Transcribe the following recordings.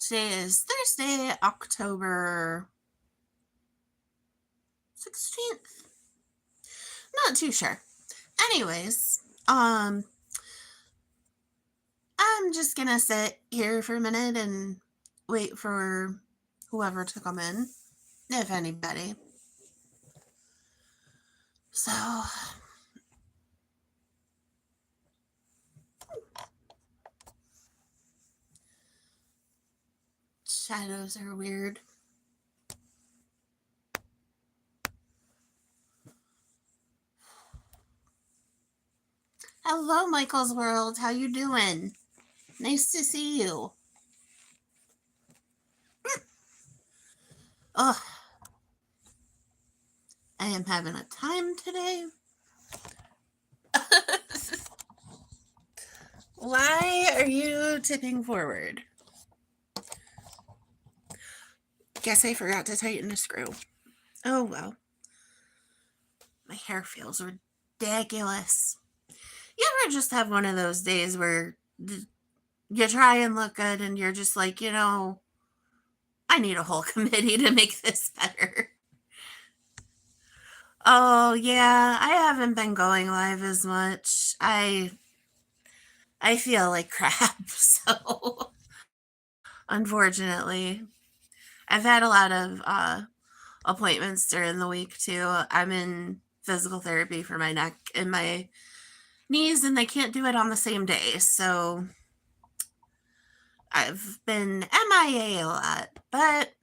Today is Thursday, October 16th. Not too sure. Anyways, I'm just gonna sit here for a minute and wait for whoever to come in, if anybody. So, shadows are weird. Hello, Michael's World. How you doing? Nice to see you. Ugh. I am having a time today. Why are you tipping forward? Guess I forgot to tighten a screw. Oh well. My hair feels ridiculous. You ever just have one of those days where you try and look good and you're just like, I need a whole committee to make this better. Oh yeah, I haven't been going live as much. I feel like crap, so unfortunately. I've had a lot of appointments during the week too. I'm in physical therapy for my neck and my knees, and they can't do it on the same day. So I've been MIA a lot, but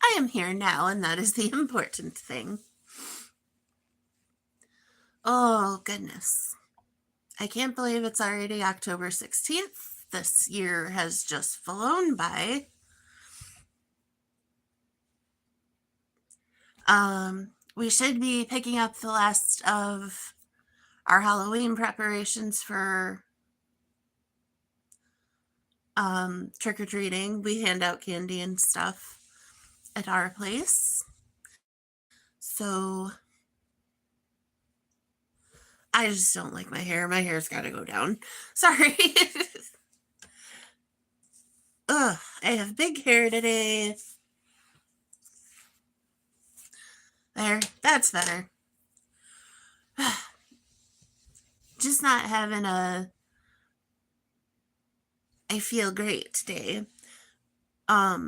I am here now, and that is the important thing. Oh, goodness. I can't believe it's already October 16th. This year has just flown by. We should be picking up the last of our Halloween preparations for trick-or-treating. We hand out candy and stuff at our place. So I just don't like my hair. My hair's got to go down. Sorry. Ugh, I have big hair today. There, that's better. Just not having I feel great today. I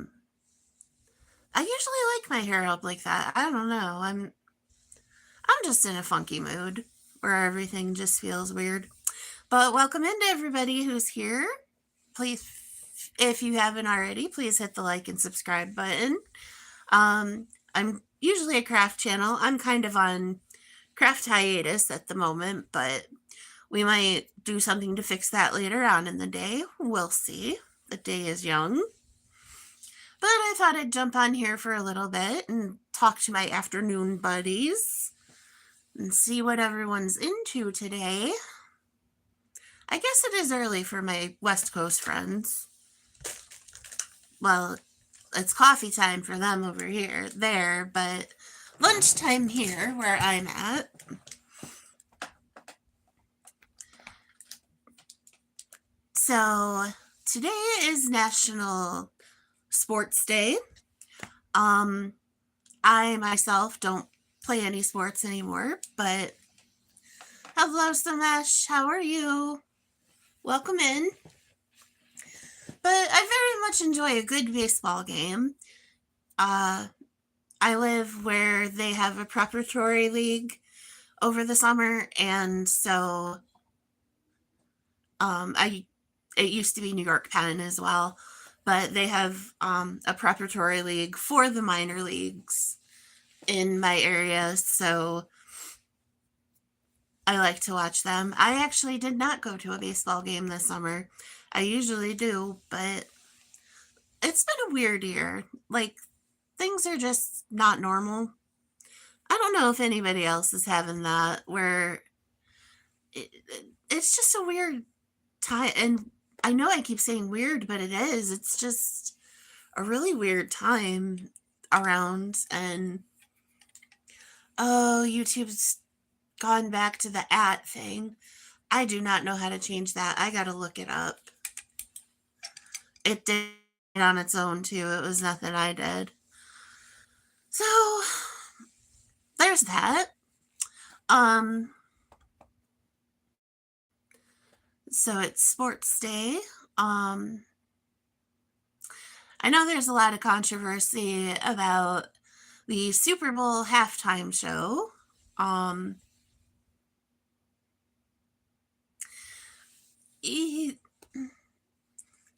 usually like my hair up like that. I don't know. I'm just in a funky mood where everything just feels weird. But welcome into everybody who's here. Please, if you haven't already, please hit the like and subscribe button. I'm usually a craft channel. I'm kind of on craft hiatus at the moment, but we might do something to fix that later on in the day. We'll see. The day is young. But I thought I'd jump on here for a little bit and talk to my afternoon buddies and see what everyone's into today. I guess it is early for my West Coast friends. Well, it's coffee time for them over there, but lunchtime here where I'm at. So today is National Sports Day. I myself don't play any sports anymore, but hello, Samesh. How are you? Welcome in. But I very much enjoy a good baseball game. I live where they have a preparatory league over the summer, and so it used to be New York Penn as well, but they have a preparatory league for the minor leagues in my area, so I like to watch them. I actually did not go to a baseball game this summer. I usually do, but it's been a weird year. Like, things are just not normal. I don't know if anybody else is having that, where it's just a weird time. And I know I keep saying weird, but it is. It's just a really weird time around. And oh, YouTube's gone back to the @ thing. I do not know how to change that. I gotta look it up. It did on its own too. It was nothing I did. So there's that. Um, so it's sports day. Um, I know there's a lot of controversy about the Super Bowl halftime show. Um, e-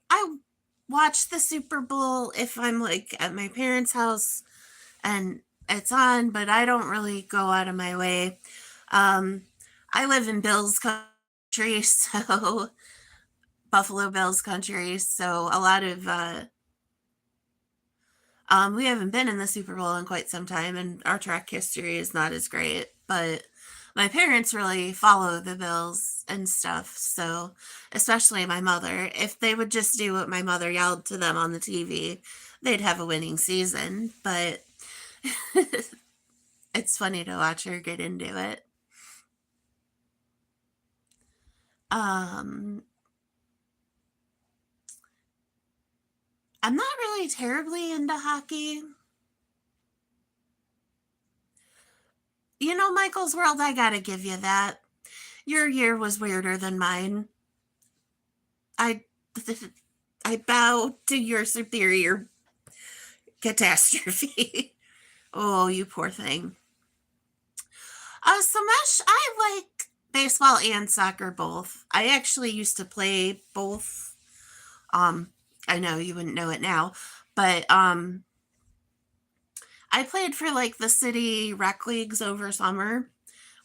I watch the Super Bowl if I'm like at my parents' house and it's on, but I don't really go out of my way. Um, I live in Bills country, so Buffalo Bills country, so a lot of we haven't been in the Super Bowl in quite some time, and our track history is not as great. But my parents really follow the Bills and stuff. So, especially my mother, if they would just do what my mother yelled to them on the TV, they'd have a winning season. But it's funny to watch her get into it. Um, I'm not really terribly into hockey. You know, Michael's World, I gotta give you that. Your year was weirder than mine. I I bow to your superior catastrophe. Oh, you poor thing. Samesh, I like baseball and soccer both. I actually used to play both. Um, I know you wouldn't know it now, but I played for like the city rec leagues over summer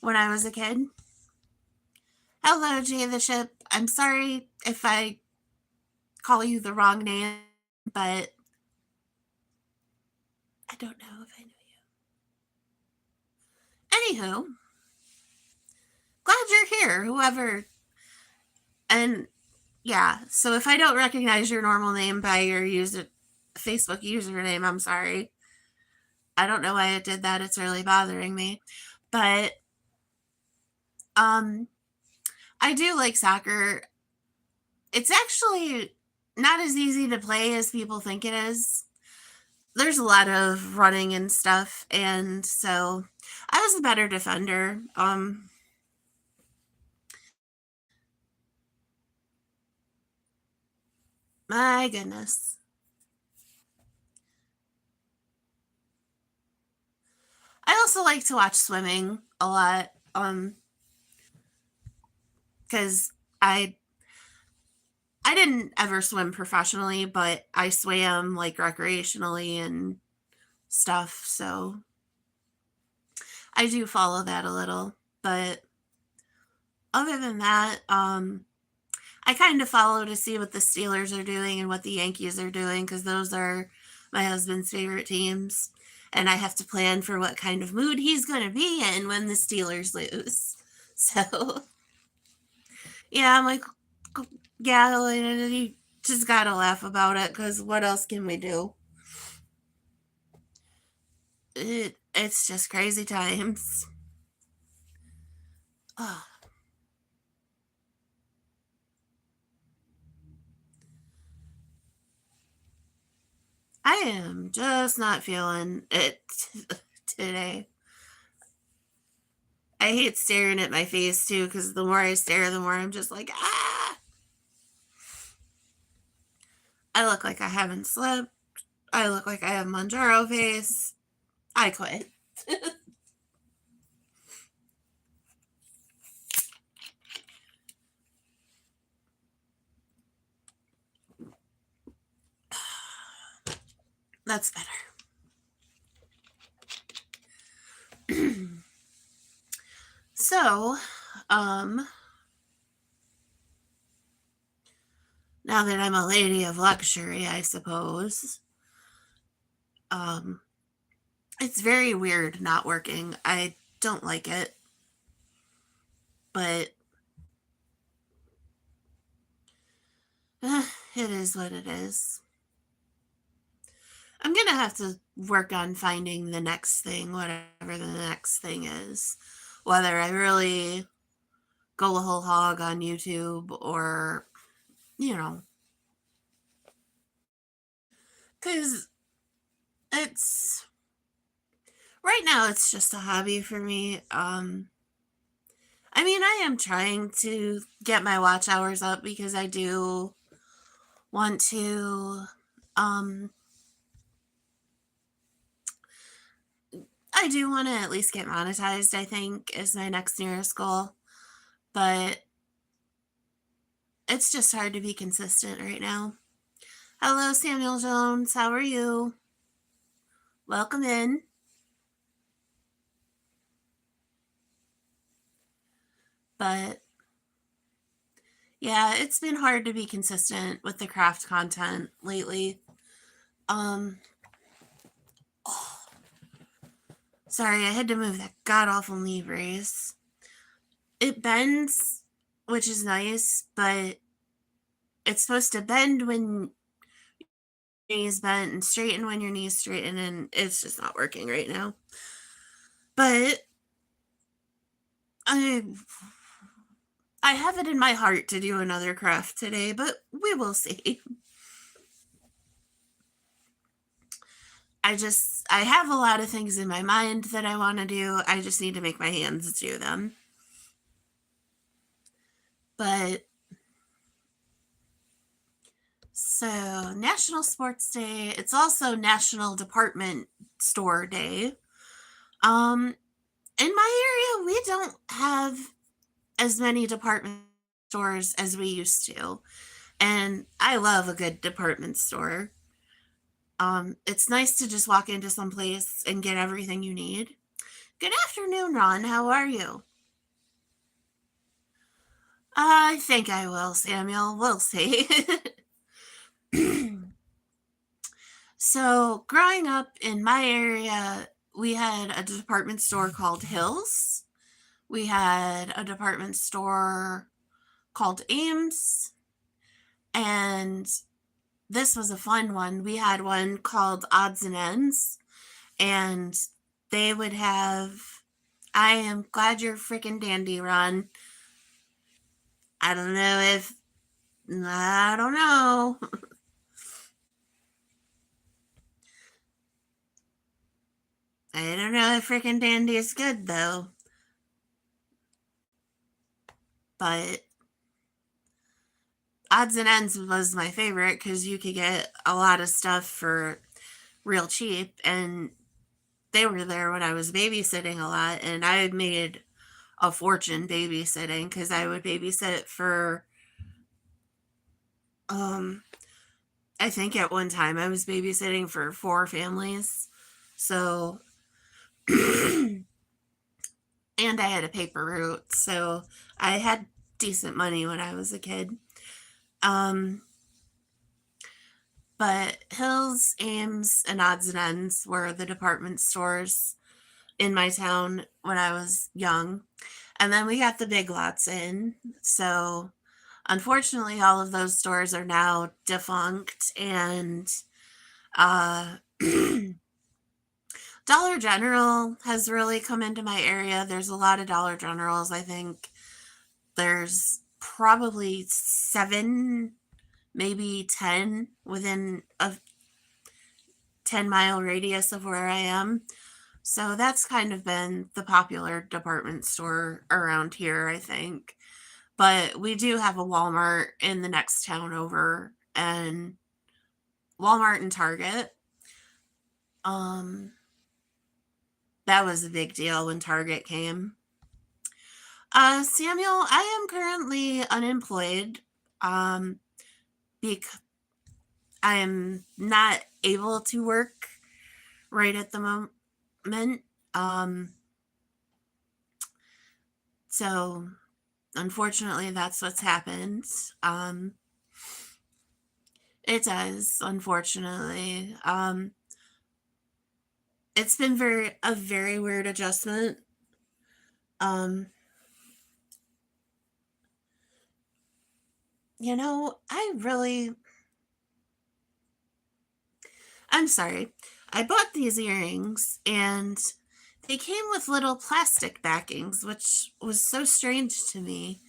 when I was a kid. Hello, Jay the Ship. I'm sorry if I call you the wrong name, but I don't know if I know you. Anywho, glad you're here, whoever. And yeah, so if I don't recognize your normal name by your Facebook username, I'm sorry. I don't know why it did that. It's really bothering me. But um I do like soccer. It's actually not as easy to play as people think it is. There's a lot of running and stuff, and so I was a better defender. My goodness. I also like to watch swimming a lot. Because I I didn't ever swim professionally, but I swam like recreationally and stuff. So I do follow that a little. But other than that, I kind of follow to see what the Steelers are doing and what the Yankees are doing because those are my husband's favorite teams. And I have to plan for what kind of mood he's going to be in when the Steelers lose. So, yeah, I'm like, yeah, you just got to laugh about it because what else can we do? It's just crazy times. Oh, I am just not feeling it today. I hate staring at my face too because the more I stare, the more I'm just like, ah! I look like I haven't slept. I look like I have Manjaro face. I quit. That's better. So, um, now that I'm a lady of luxury, I suppose, um, it's very weird not working. I don't like it, but it is what it is. I'm gonna have to work on finding the next thing, whatever the next thing is. Whether I really go a whole hog on YouTube or, you know, Because it's right now it's just a hobby for me. I mean, I am trying to get my watch hours up because I do want to um I do want to at least get monetized, I think, is my next nearest goal. But it's just hard to be consistent right now. Hello, Samuel Jones. How are you? Welcome in. But yeah, it's been hard to be consistent with the craft content lately. Um, oh, sorry, I had to move that god awful knee brace. It bends, which is nice, but it's supposed to bend when your knees bent and straighten when your knees straighten, and it's just not working right now. But I I have it in my heart to do another craft today, but we will see. I have a lot of things in my mind that I want to do. I just need to make my hands do them. But so, National Sports Day, it's also National Department Store Day. In my area, we don't have as many department stores as we used to. And I love a good department store. It's nice to just walk into some place and get everything you need. Good afternoon, Ron. How are you? I think I will, Samuel. We'll see. So, growing up in my area, we had a department store called Hills. We had a department store called Ames. And this was a fun one. We had one called Odds and Ends. And they would have. I am glad you're freaking dandy, Ron. I don't know if. I don't know. I don't know if freaking dandy is good, though. But Odds and Ends was my favorite because you could get a lot of stuff for real cheap. And they were there when I was babysitting a lot. And I made a fortune babysitting because I would babysit for, I think at one time I was babysitting for 4 families. So, and I had a paper route. So I had decent money when I was a kid. But Hills, Ames, and Odds and Ends were the department stores in my town when I was young. And then we got the Big Lots in. So unfortunately, all of those stores are now defunct. And Dollar General has really come into my area. There's a lot of Dollar Generals. I think there's probably 7, maybe 10 within a 10-mile radius of where I am. So that's kind of been the popular department store around here, I think. But we do have a Walmart in the next town over, and Walmart and Target. That was a big deal when Target came. Samuel, I am currently unemployed. Because I am not able to work right at the moment. So unfortunately, that's what's happened. It does, unfortunately. It's been a very weird adjustment. You know, I'm sorry. I bought these earrings and they came with little plastic backings, which was so strange to me.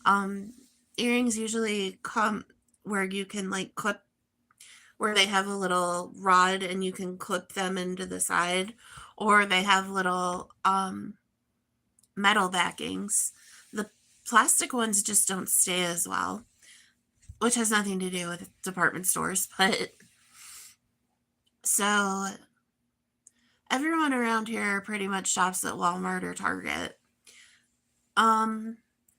Um, Earrings usually come where you can like clip where they have a little rod and you can clip them into the side, or they have little metal backings. The plastic ones just don't stay as well, which has nothing to do with department stores, but so everyone around here pretty much shops at Walmart or Target.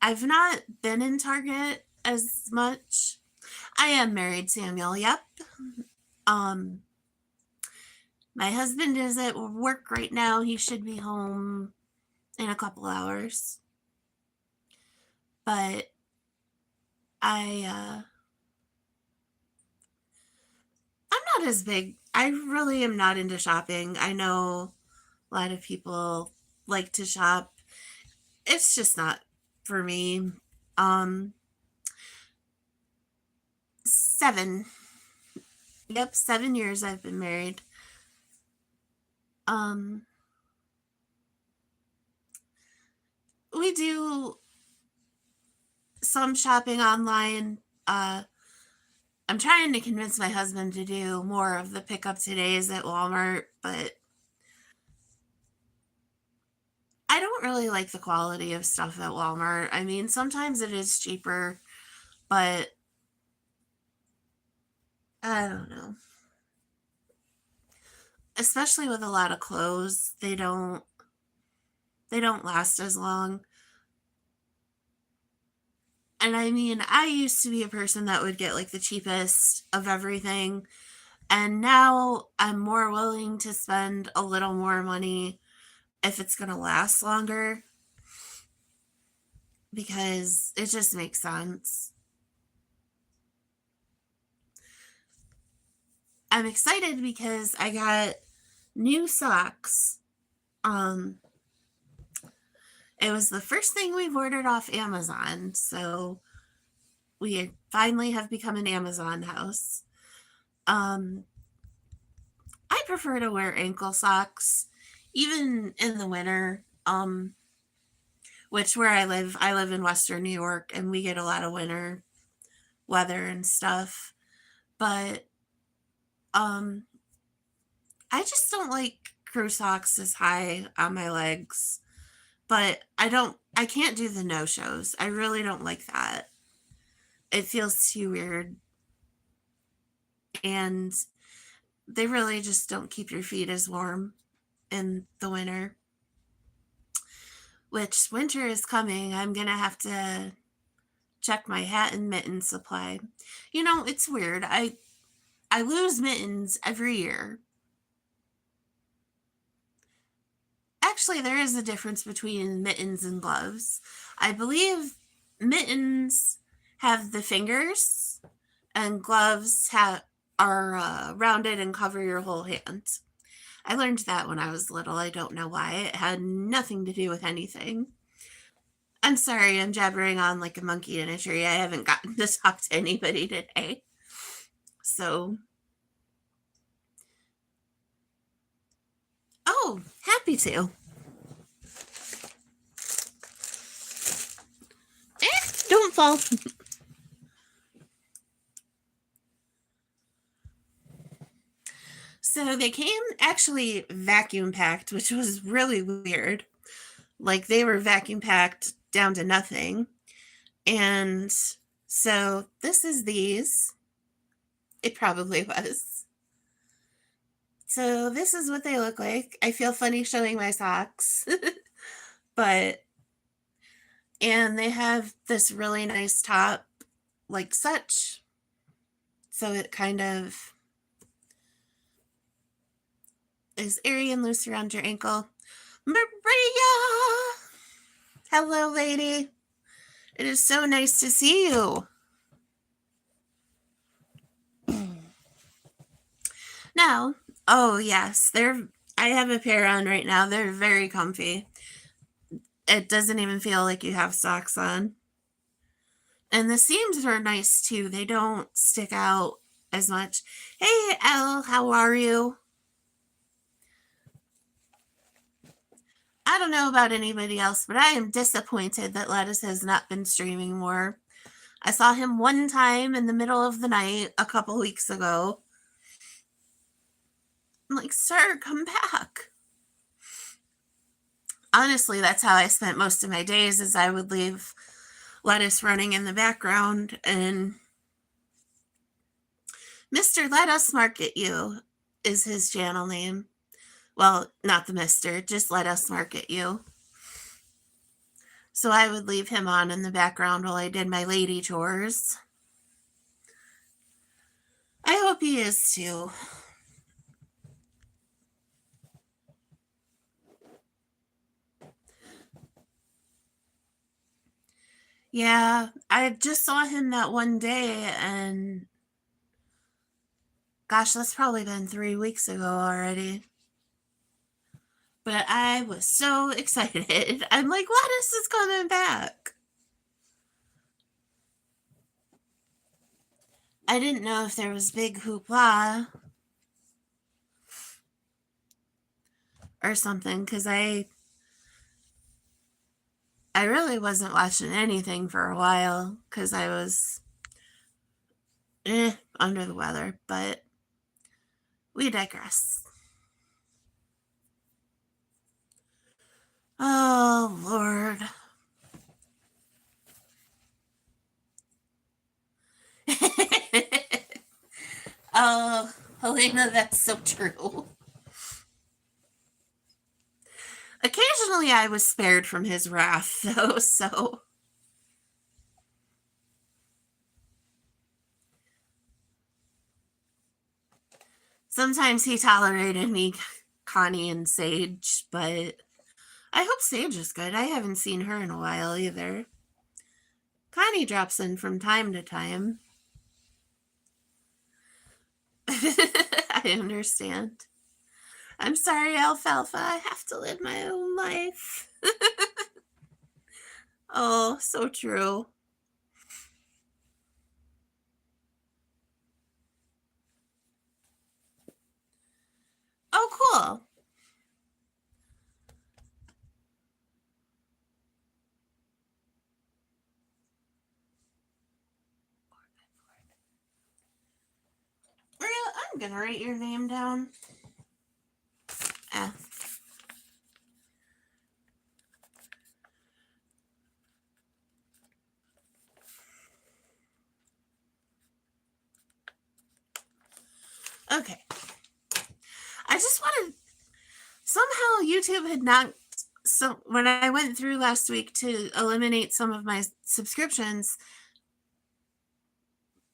I've not been in Target as much. I am married, Samuel. Yep. Um, my husband is at work right now. He should be home in a couple hours. But I'm not as big. I really am not into shopping. I know a lot of people like to shop. It's just not for me. Um, 7. Yep, 7 years I've been married. Um, we do some shopping online. I'm trying to convince my husband to do more of the pick up todays at Walmart, but I don't really like the quality of stuff at Walmart. I mean, sometimes it is cheaper, but I don't know. Especially with a lot of clothes, they don't last as long. And I mean, I used to be a person that would get like the cheapest of everything, and now I'm more willing to spend a little more money if it's going to last longer because it just makes sense. I'm excited because I got new socks. Um it was the first thing we've ordered off Amazon, so we finally have become an Amazon house. Um I prefer to wear ankle socks even in the winter. Which where I live in Western New York and we get a lot of winter weather and stuff. But um I just don't like crew socks as high on my legs. But I can't do the no shows. I really don't like that. It feels too weird. And they really just don't keep your feet as warm in the winter. Which winter is coming. I'm going to have to check my hat and mitten supply. You know, it's weird. I lose mittens every year. Actually, there is a difference between mittens and gloves. I believe mittens have the fingers and gloves are rounded and cover your whole hand. I learned that when I was little. I don't know why. It had nothing to do with anything. I'm sorry, I'm jabbering on like a monkey in a tree. I haven't gotten to talk to anybody today. So, oh, happy to. Don't fall. So they came actually vacuum packed, which was really weird. Like they were vacuum packed down to nothing. And so this is these. It probably was. So this is what they look like. I feel funny showing my socks. But and they have this really nice top like such. So it kind of is airy and loose around your ankle. Maria! Hello, lady. It is so nice to see you. Now, oh yes, I have a pair on right now. They're very comfy. It doesn't even feel like you have socks on. And the seams are nice too. They don't stick out as much. Hey, Elle, how are you? I don't know about anybody else, but I am disappointed that Lettuce has not been streaming more. I saw him one time in the middle of the night a couple weeks ago, I'm like, sir, come back. Honestly, that's how I spent most of my days, is I would leave Lettuce running in the background, and Mr. Let Us Market You is his channel name. Well, not the Mr., just Let Us Market You. So I would leave him on in the background while I did my lady chores. I hope he is too. Yeah, I just saw him that one day, and gosh, that's probably been 3 weeks ago already. But I was so excited. I'm like, Lettuce is coming back. I didn't know if there was big hoopla or something, because I really wasn't watching anything for a while because I was under the weather, but we digress. Oh, Lord. Oh, Helena, that's so true. Occasionally I was spared from his wrath, though, so. Sometimes he tolerated me, Connie, and Sage, but I hope Sage is good. I haven't seen her in a while either. Connie drops in from time to time. I understand. I'm sorry, Alfalfa. I have to live my own life. Oh, so true. Oh, cool. I'm gonna write your name down. Okay. I just wanted. Somehow YouTube had not. So when I went through last week to eliminate some of my subscriptions,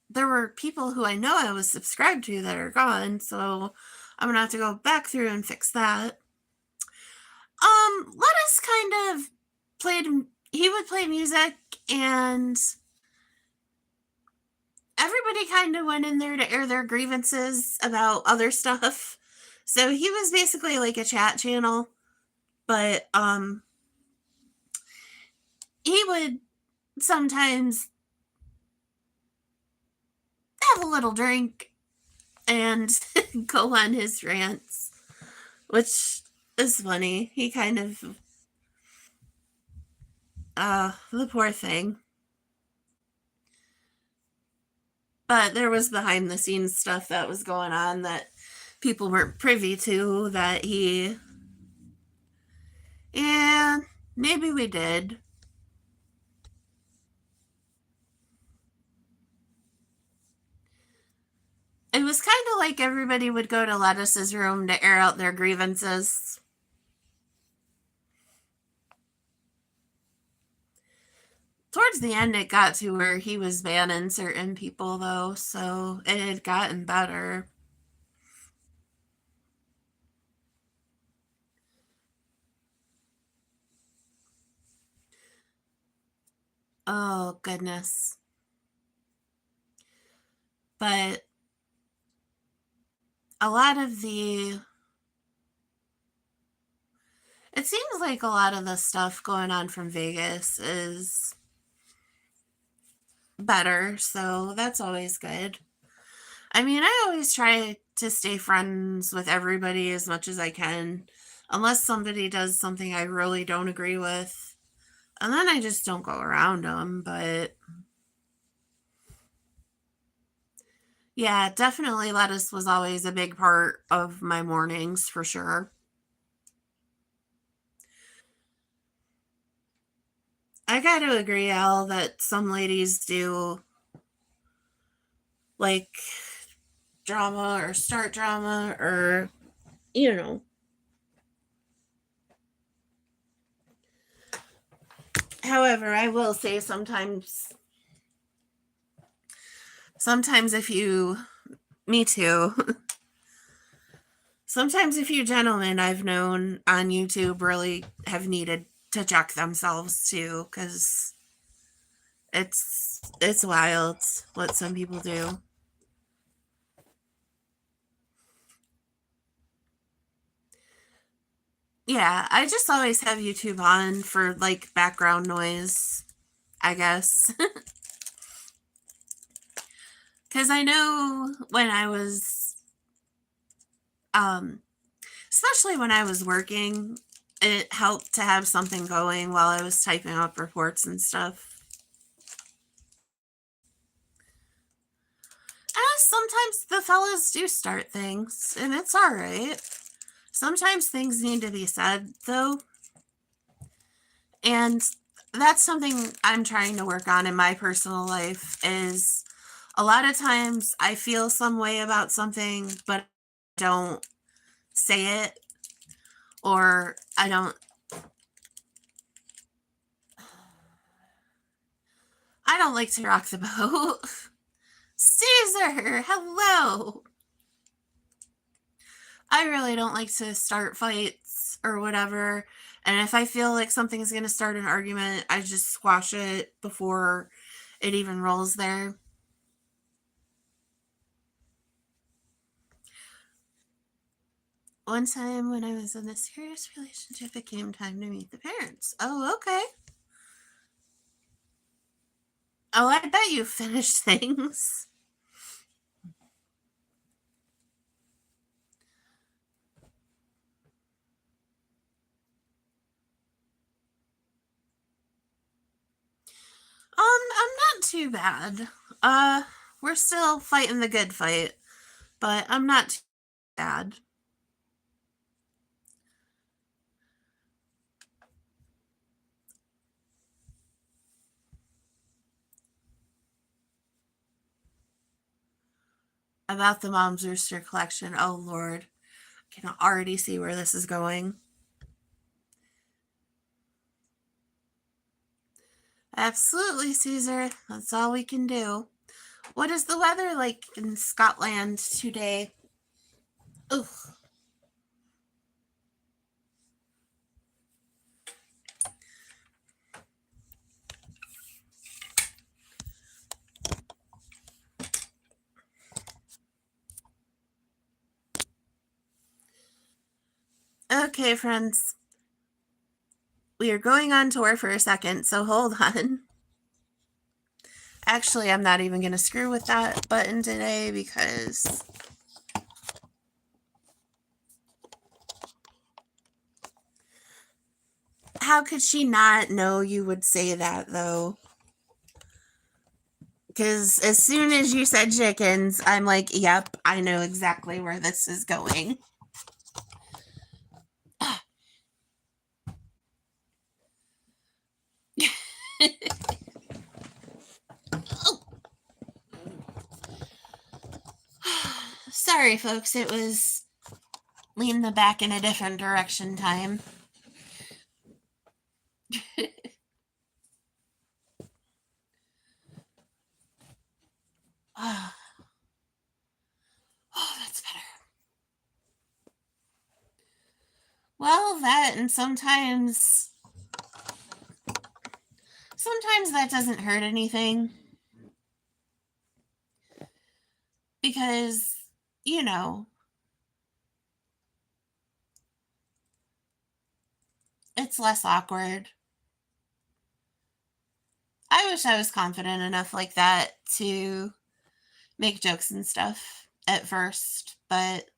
there were people who I know I was subscribed to that are gone. So I'm gonna have to go back through and fix that. Lettuce kind of played. He would play music, and everybody kind of went in there to air their grievances about other stuff. So he was basically like a chat channel, but he would sometimes have a little drink and go on his rants, which is funny. He kind of the poor thing. But there was behind the scenes stuff that was going on that people weren't privy to, that he. Yeah, maybe we did. It was kind of like everybody would go to Lettuce's room to air out their grievances. Towards the end, it got to where he was banning certain people, though, so it had gotten better. Oh, goodness. But a lot of the. It seems like a lot of the stuff going on from Vegas is better, so that's always good. I mean, I always try to stay friends with everybody as much as I can, unless somebody does something I really don't agree with. And then I just don't go around them, but Yeah, definitely lettuce was always a big part of my mornings for sure. I got to agree, Al, that some ladies do like drama or start drama or, you know. However, I will say sometimes if you, me too, sometimes if you gentlemen I've known on YouTube really have needed to check themselves too, because it's wild what some people do. Yeah, I just always have YouTube on for like background noise, I guess. Because I know when I was, um, especially when I was working, it helped to have something going while I was typing up reports and stuff. Sometimes the fellas do start things, and it's all right. Sometimes things need to be said, though, and that's something I'm trying to work on in my personal life. Is a lot of times I feel some way about something, but don't say it, or I don't like to rock the boat. Caesar, hello. I really don't like to start fights or whatever. And if I feel like something's going to start an argument, I just squash it before it even rolls there. One time when I was in a serious relationship, it came time to meet the parents. Oh, okay. Oh, I bet you finished things. I'm not too bad. Uh, we're still fighting the good fight, but I'm not too bad. About the Mom's Rooster collection. Oh, Lord. I can already see where this is going. Absolutely, Caesar. That's all we can do. What is the weather like in Scotland today? Ugh. Okay, friends. We are going on tour for a second, so hold on. Actually, I'm not even going to screw with that button today because how could she not know you would say that, though? Because as soon as you said chickens, I'm like, yep, I know exactly where this is going. Sorry, folks, it was lean the back in a different direction time. Oh, that's better. Well, that and sometimes that doesn't hurt anything because, you know, it's less awkward. I wish I was confident enough like that to make jokes and stuff at first, but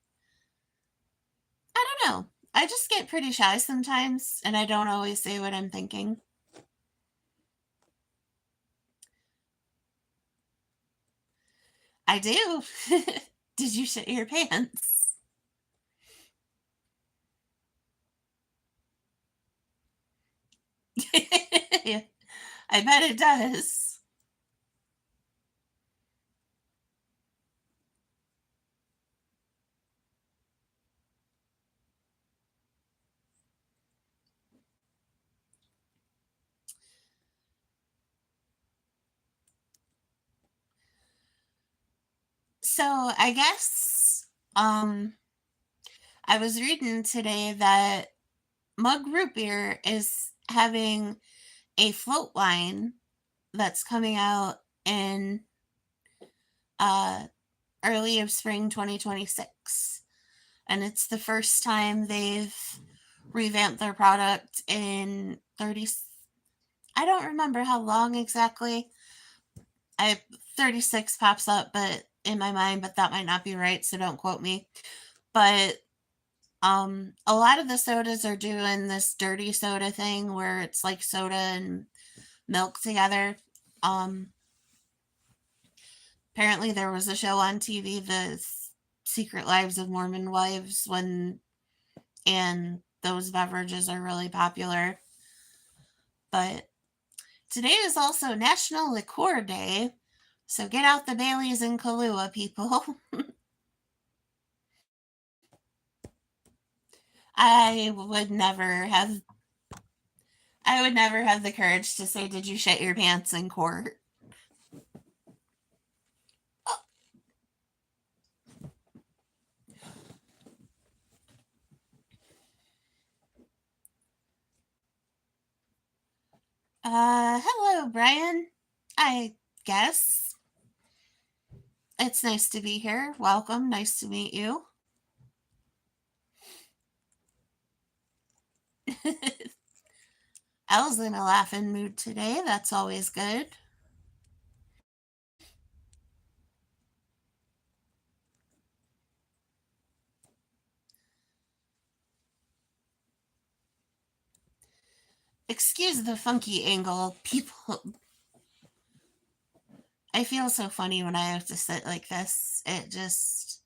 I don't know. I just get pretty shy sometimes and I don't always say what I'm thinking. I do. Did you shit your pants? I bet it does. So I guess I was reading today that Mug Root Beer is having a float line that's coming out in uh, early of spring 2026. And it's the first time they've revamped their product in 30. I don't remember how long exactly. I 36 pops up but in my mind, but that might not be right, so don't quote me. But a lot of the sodas are doing this dirty soda thing where it's like soda and milk together. Um Apparently there was a show on TV, The Secret Lives of Mormon Wives, and those beverages are really popular. But today is also National Liqueur Day, so get out the Baileys and Kahlua, people. I would never have I would never have the courage to say, "Did you shit your pants in court?" Hello, Brian. I guess. It's nice to be here. Welcome. Nice to meet you. Elle's in a laughing mood today. That's always good. Excuse the funky angle. People, I feel so funny when I have to sit like this. It just.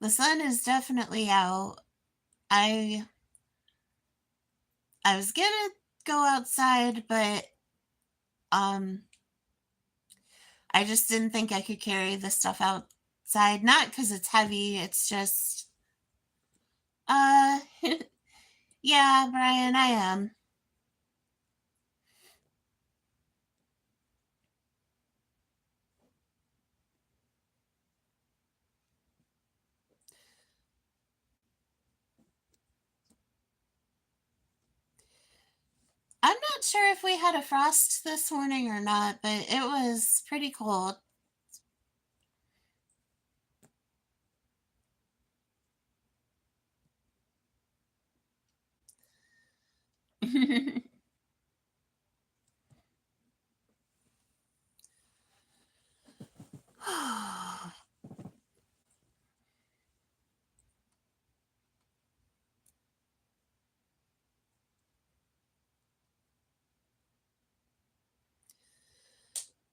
The sun is definitely out. I I was gonna go outside, but um I just didn't think I could carry the stuff outside. Not because it's heavy, it's just uh yeah, Brian, I am. I'm not sure if we had a frost this morning or not, but it was pretty cold.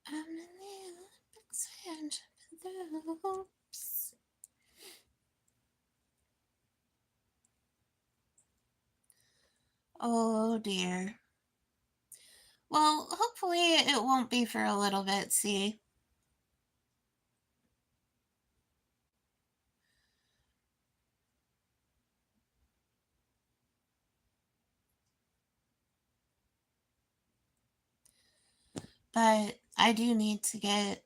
I'm in the Olympics and jumping through hoops. Oh dear. Well, hopefully it won't be for a little bit, see. But I do need to get.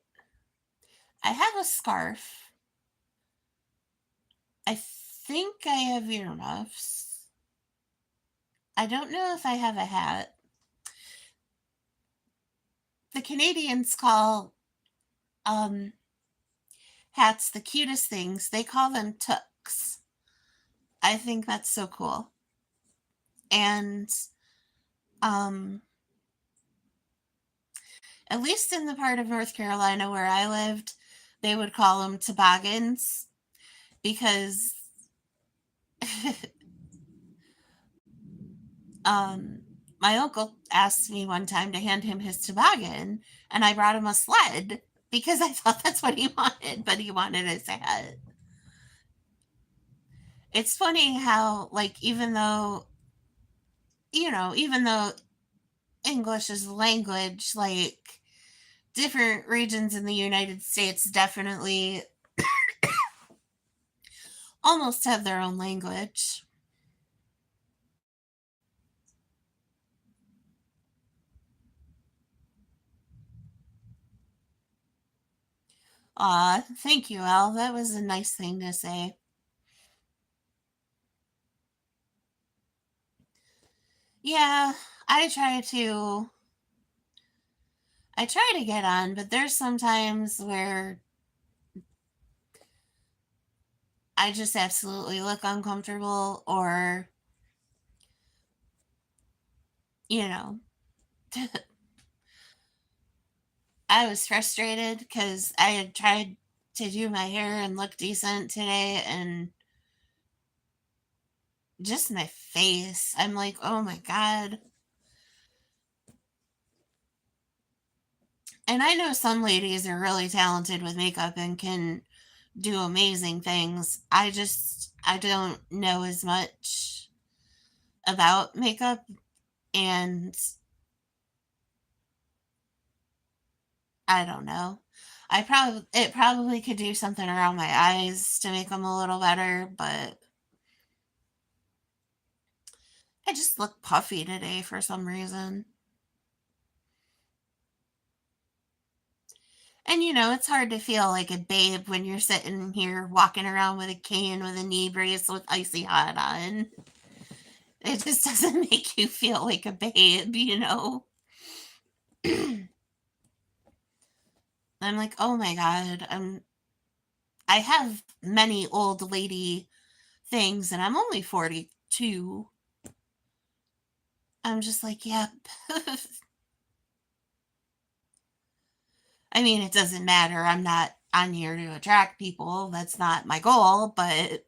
I have a scarf. I think I have earmuffs. I don't know if I have a hat. The Canadians call um, hats the cutest things. They call them tucks. I think that's so cool. And um, at least in the part of North Carolina where I lived, they would call them toboggans because um, my uncle asked me one time to hand him his toboggan, and I brought him a sled. because I thought that's what he wanted, but he wanted his hat. It's funny how, like, even though English is a language, like, different regions in the United States definitely almost have their own language. Thank you, Al. That was a nice thing to say. Yeah, I try to I try to get on, but there's sometimes where I just absolutely look uncomfortable or, you know, I was frustrated because I had tried to do my hair and look decent today and just my face. I'm like, oh my God. And I know some ladies are really talented with makeup and can do amazing things. I don't know as much about makeup, and I don't know. It probably could do something around my eyes to make them a little better, but I just look puffy today for some reason. And it's hard to feel like a babe when you're sitting here walking around with a cane with a knee brace with icy hot on. It just doesn't make you feel like a babe. I'm like, oh my God, I have many old lady things and I'm only 42. I'm just like, yep. I mean, it doesn't matter. I'm not on here to attract people. That's not my goal, but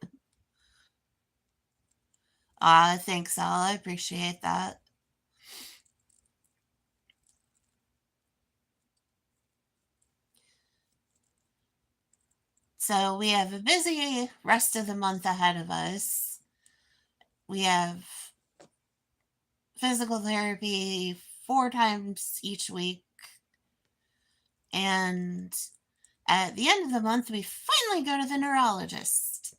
thanks, Al. I appreciate that. So we have a busy rest of the month ahead of us. We have physical therapy 4 times each week. And at the end of the month, we finally go to the neurologist.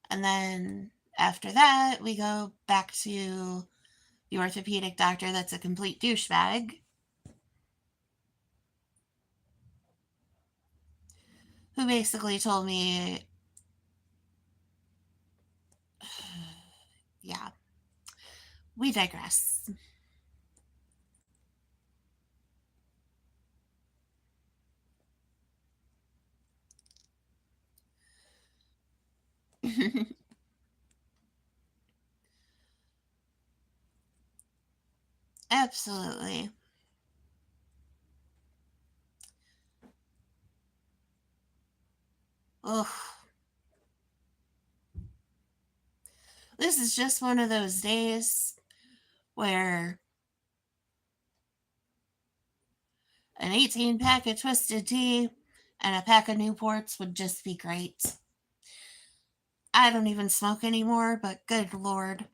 And then after that, we go back to the orthopedic doctor that's a complete douchebag, who basically told me, yeah, we digress. Absolutely. Ugh. This is just one of those days where an 18 pack of Twisted Tea and a pack of Newports would just be great. I don't even smoke anymore, but good lord.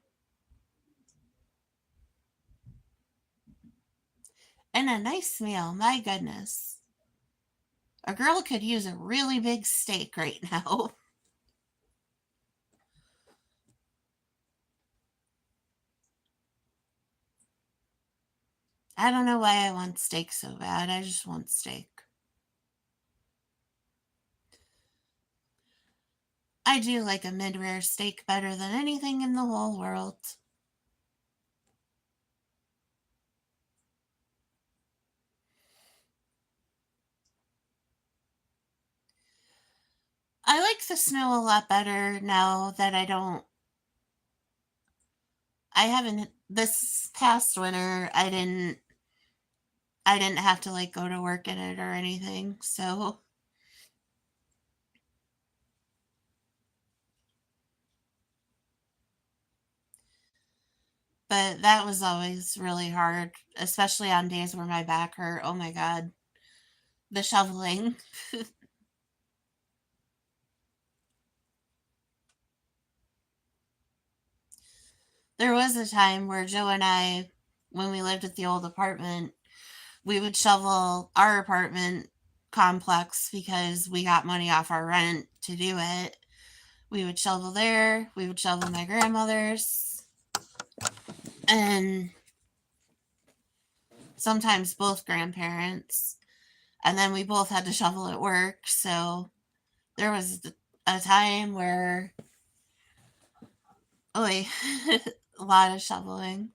And a nice meal, my goodness. A girl could use a really big steak right now. I don't know why I want steak so bad. I just want steak. I do like a mid rare steak better than anything in the whole world. I like the snow a lot better now that I haven't, this past winter, I didn't have to like go to work in it or anything. So, but that was always really hard, especially on days where my back hurt. Oh my God. the shoveling. There was a time where Joe and I, when we lived at the old apartment, we would shovel our apartment complex because we got money off our rent to do it. We would shovel there, we would shovel my grandmother's, and sometimes both grandparents. And then we both had to shovel at work. So there was a time where, oh, a lot of shoveling,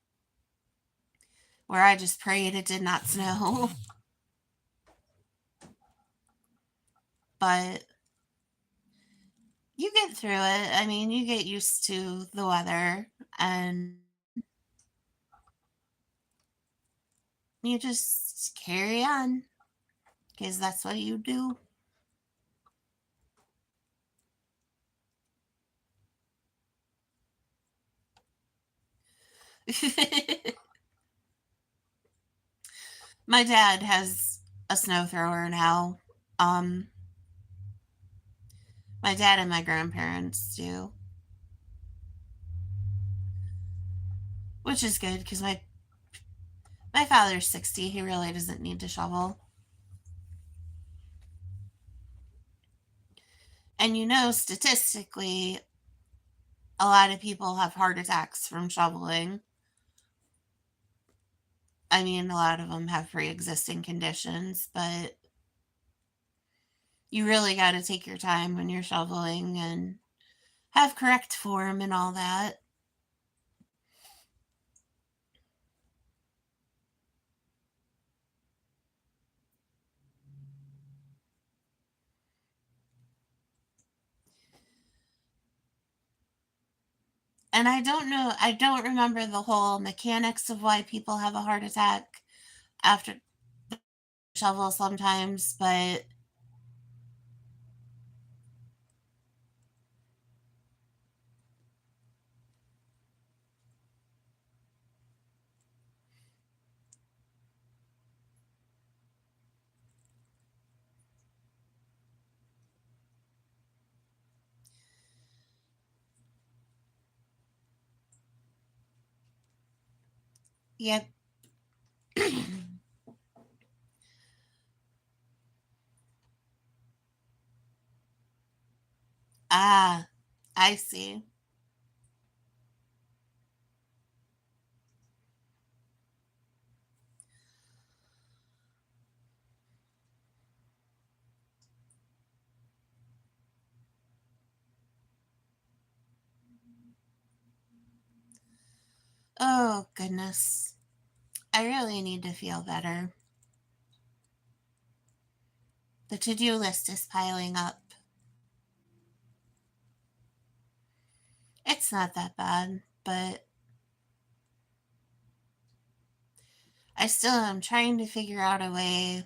where I just prayed it did not snow. But you get through it. I mean, you get used to the weather and you just carry on because that's what you do. My dad has a snow thrower now. Um, my dad and my grandparents do, which is good because my father's 60. He really doesn't need to shovel. And statistically, a lot of people have heart attacks from shoveling. I mean, a lot of them have pre existing conditions, but you really got to take your time when you're shoveling and have correct form and all that. And I don't know, I don't remember the whole mechanics of why people have a heart attack after shovel sometimes, but yep. Ah, I see. Oh, goodness. I really need to feel better. The to do list is piling up. It's not that bad, but I still am trying to figure out a way.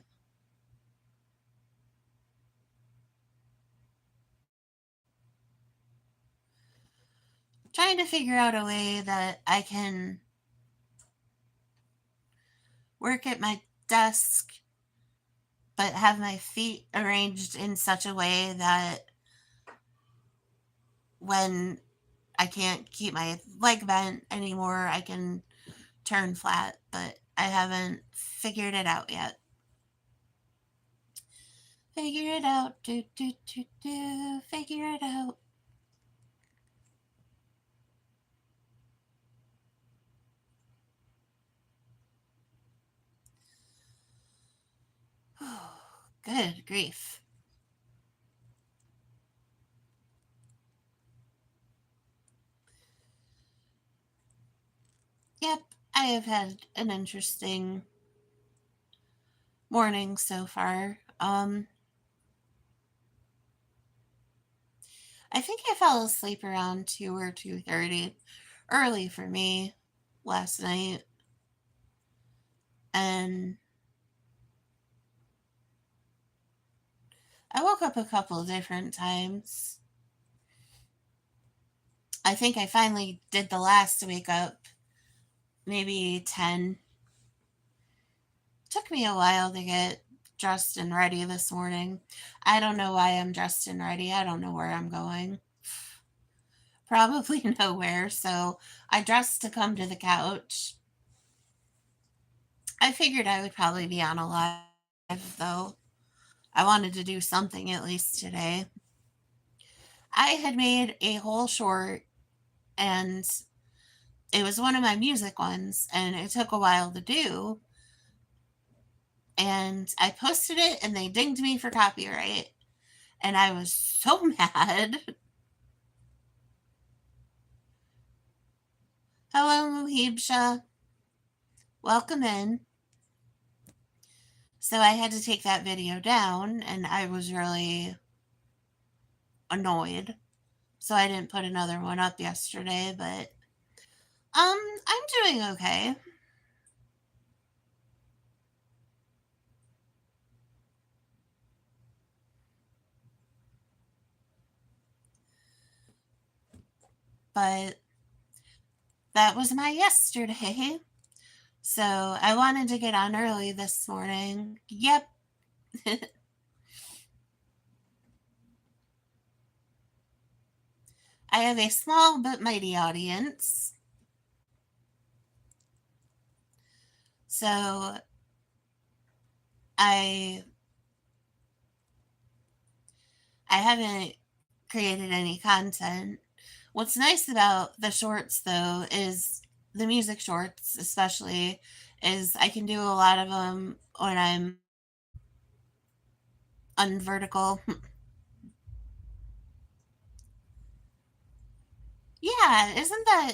Trying to figure out a way that I can work at my desk but have my feet arranged in such a way that when I can't keep my leg bent anymore, I can turn flat, but I haven't figured it out yet. Figure it out, do, do, do, do, figure it out. Good grief. Yep, I have had an interesting morning so far. I think I fell asleep around 2 or 2:30, early for me last night, and I woke up a couple of different times. I think I finally did the last wake up, maybe 10. Took me a while to get dressed and ready this morning. I don't know why I'm dressed and ready. I don't know where I'm going. Probably nowhere. So I dressed to come to the couch. I figured I would probably be on a live, though. I wanted to do something at least today. I had made a whole short, and it was one of my music ones, and it took a while to do. And I posted it, and they dinged me for copyright. And I was so mad. Hello, Muhibsha. Welcome in. So I had to take that video down, and I was really annoyed. So I didn't put another one up yesterday, but I'm doing okay. But that was my yesterday. So I wanted to get on early this morning. Yep. I have a small but mighty audience. So I haven't created any content. What's nice about the shorts though is the music shorts especially is I can do a lot of them when I'm unvertical. Yeah, isn't that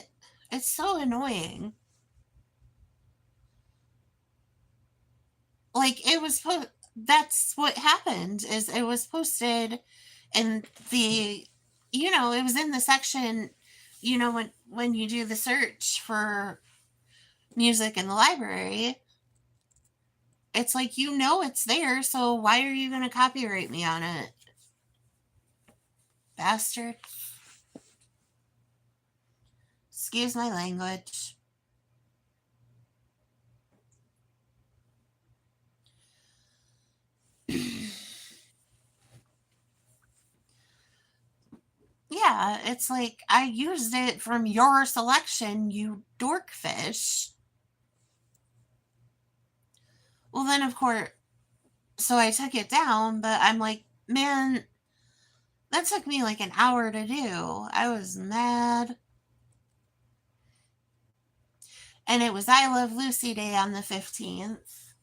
it's so annoying. Like it was that's what happened is it was posted in the it was in the section when you do the search for music in the library. It's like it's there, so why are you going to copyright me on it? Bastard. Excuse my language. Yeah, it's like I used it from your selection, you dorkfish. Well, then, of course, so I took it down, but I'm like, man, that took me like an hour to do. I was mad. And it was I Love Lucy Day on the 15th.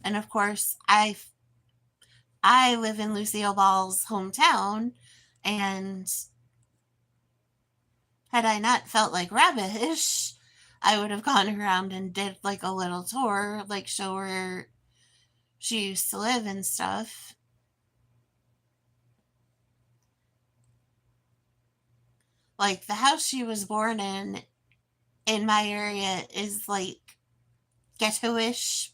And of course, I live in Lucille Ball's hometown, and had I not felt like rubbish, I would have gone around and did like a little tour, like show where she used to live and stuff. Like the house she was born in my area is like ghetto-ish.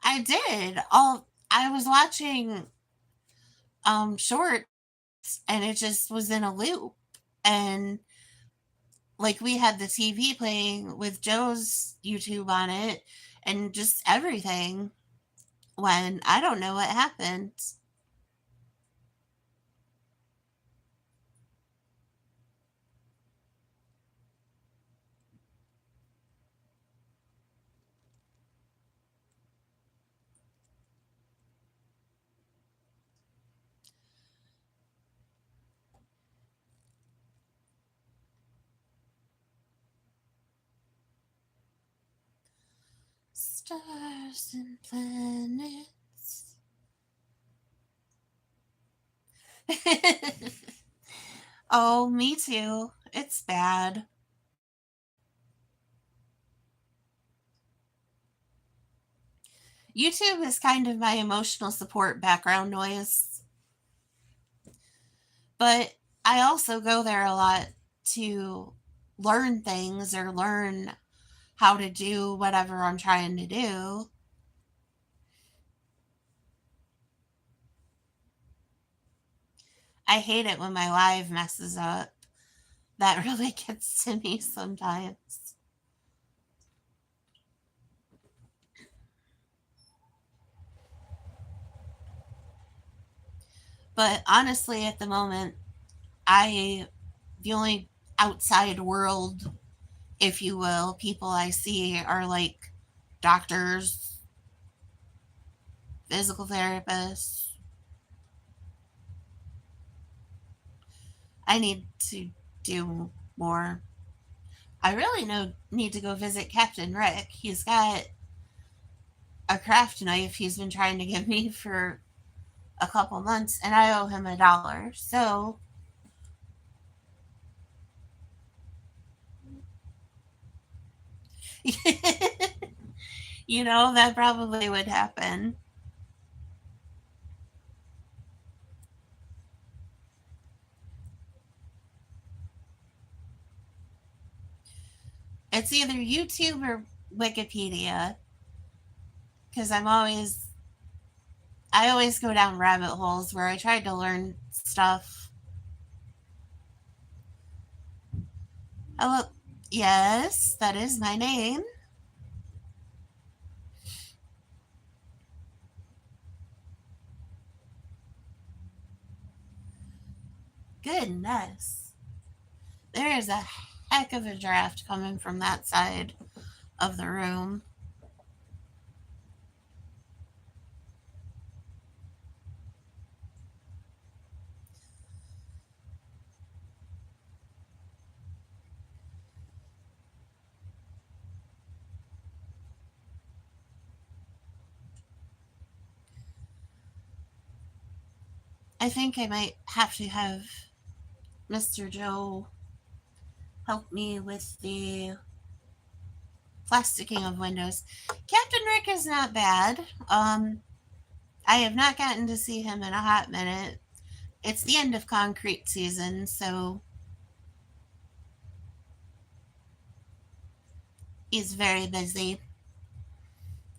I did. All I was watching shorts, and it just was in a loop. And like we had the TV playing with Joe's YouTube on it and just everything when I don't know what happened. Stars and planets. Oh, me too. It's bad. YouTube is kind of my emotional support background noise, but I also go there a lot to learn things or learn how to do whatever I'm trying to do. I hate it when my live messes up. That really gets to me sometimes. But honestly, at the moment, I, the only outside world, if you will, people I see are like doctors, physical therapists. I need to do more. I really need to go visit Captain Rick. He's got a craft knife he's been trying to give me for a couple months, and I owe him $1. So, that probably would happen. It's either YouTube or Wikipedia because I always go down rabbit holes where I try to learn stuff. Hello. Yes, that is my name. Goodness. There is a heck of a draft coming from that side of the room. I think I might have to have Mr. Joe help me with the plasticking of windows. Captain Rick is not bad. I have not gotten to see him in a hot minute. It's the end of concrete season, so he's very busy.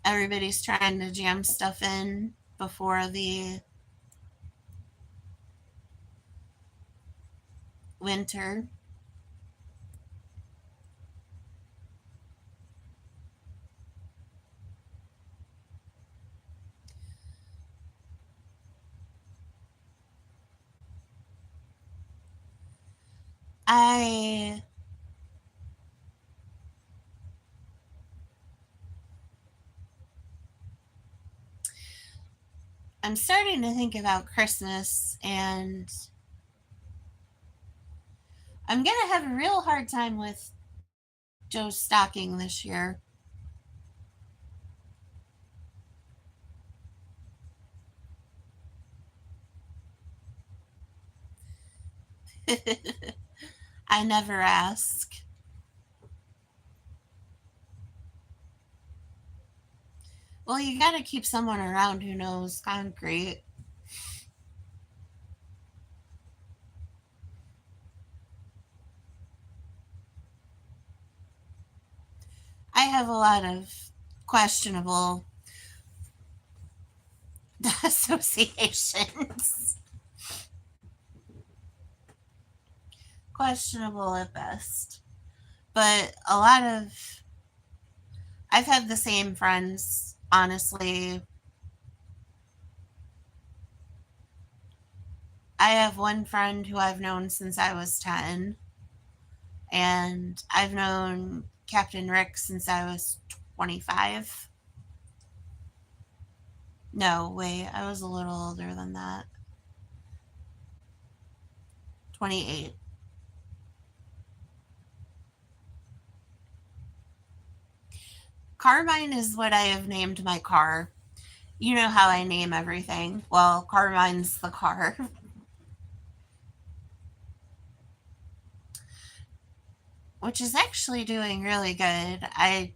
Everybody's trying to jam stuff in before the winter. I I'm starting to think about Christmas, and I'm gonna have a real hard time with Joe's stocking this year. I never ask. Well, you gotta keep someone around who knows concrete. I have a lot of questionable associations. Questionable at best. But I've had the same friends, honestly. I have one friend who I've known since I was 10, and I've known Captain Rick since I was 25. No, wait, I was a little older than that. 28. Carmine is what I have named my car. You know how I name everything. Well, Carmine's the car. Which is actually doing really good. I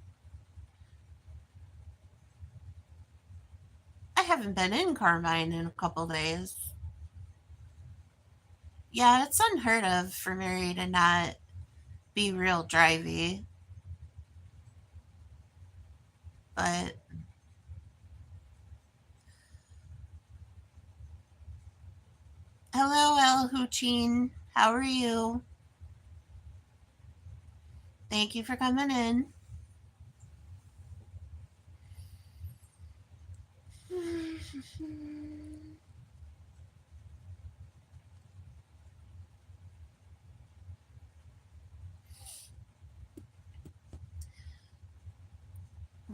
haven't been in Carmine in a couple days. Yeah, it's unheard of for Mary to not be real drivey. But hello, El Huchin. How are you? Thank you for coming in.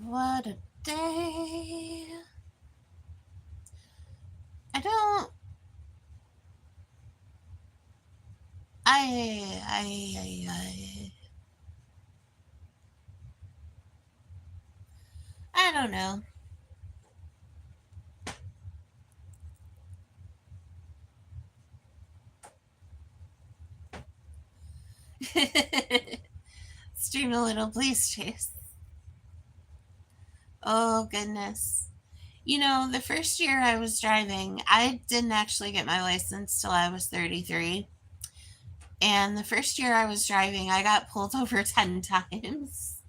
What a day. I don't. I don't know. Stream a little, please, Chase. Oh, goodness. You know, the first year I was driving, I didn't actually get my license till I was 33. And the first year I was driving, I got pulled over 10 times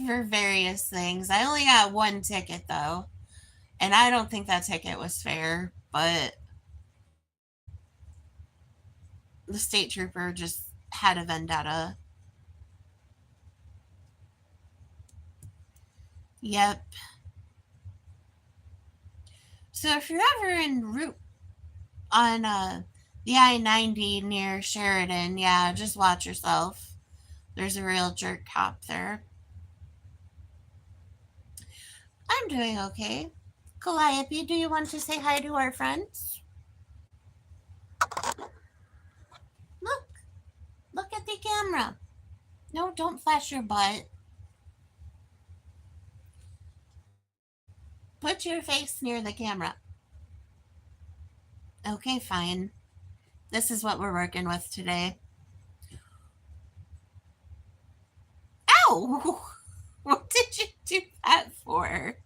for various things. I only got one ticket, though. And I don't think that ticket was fair, but the state trooper just had a vendetta. Yep. So if you're ever en route on the I-90 near Sheridan, yeah, just watch yourself. There's a real jerk cop there. I'm doing okay. Calliope, do you want to say hi to our friends? Look, look at the camera. No, don't flash your butt. Put your face near the camera. Okay, fine. This is what we're working with today. Ow! What did you do that for?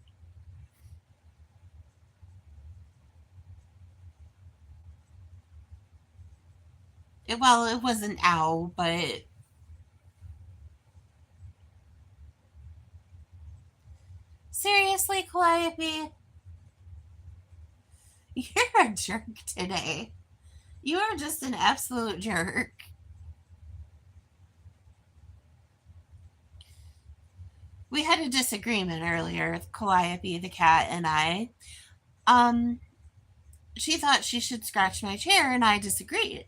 Well, it wasn't ow, but seriously, Calliope, you're a jerk today. You are just an absolute jerk. We had a disagreement earlier, Calliope the cat and I. Um, she thought she should scratch my chair, and I disagreed.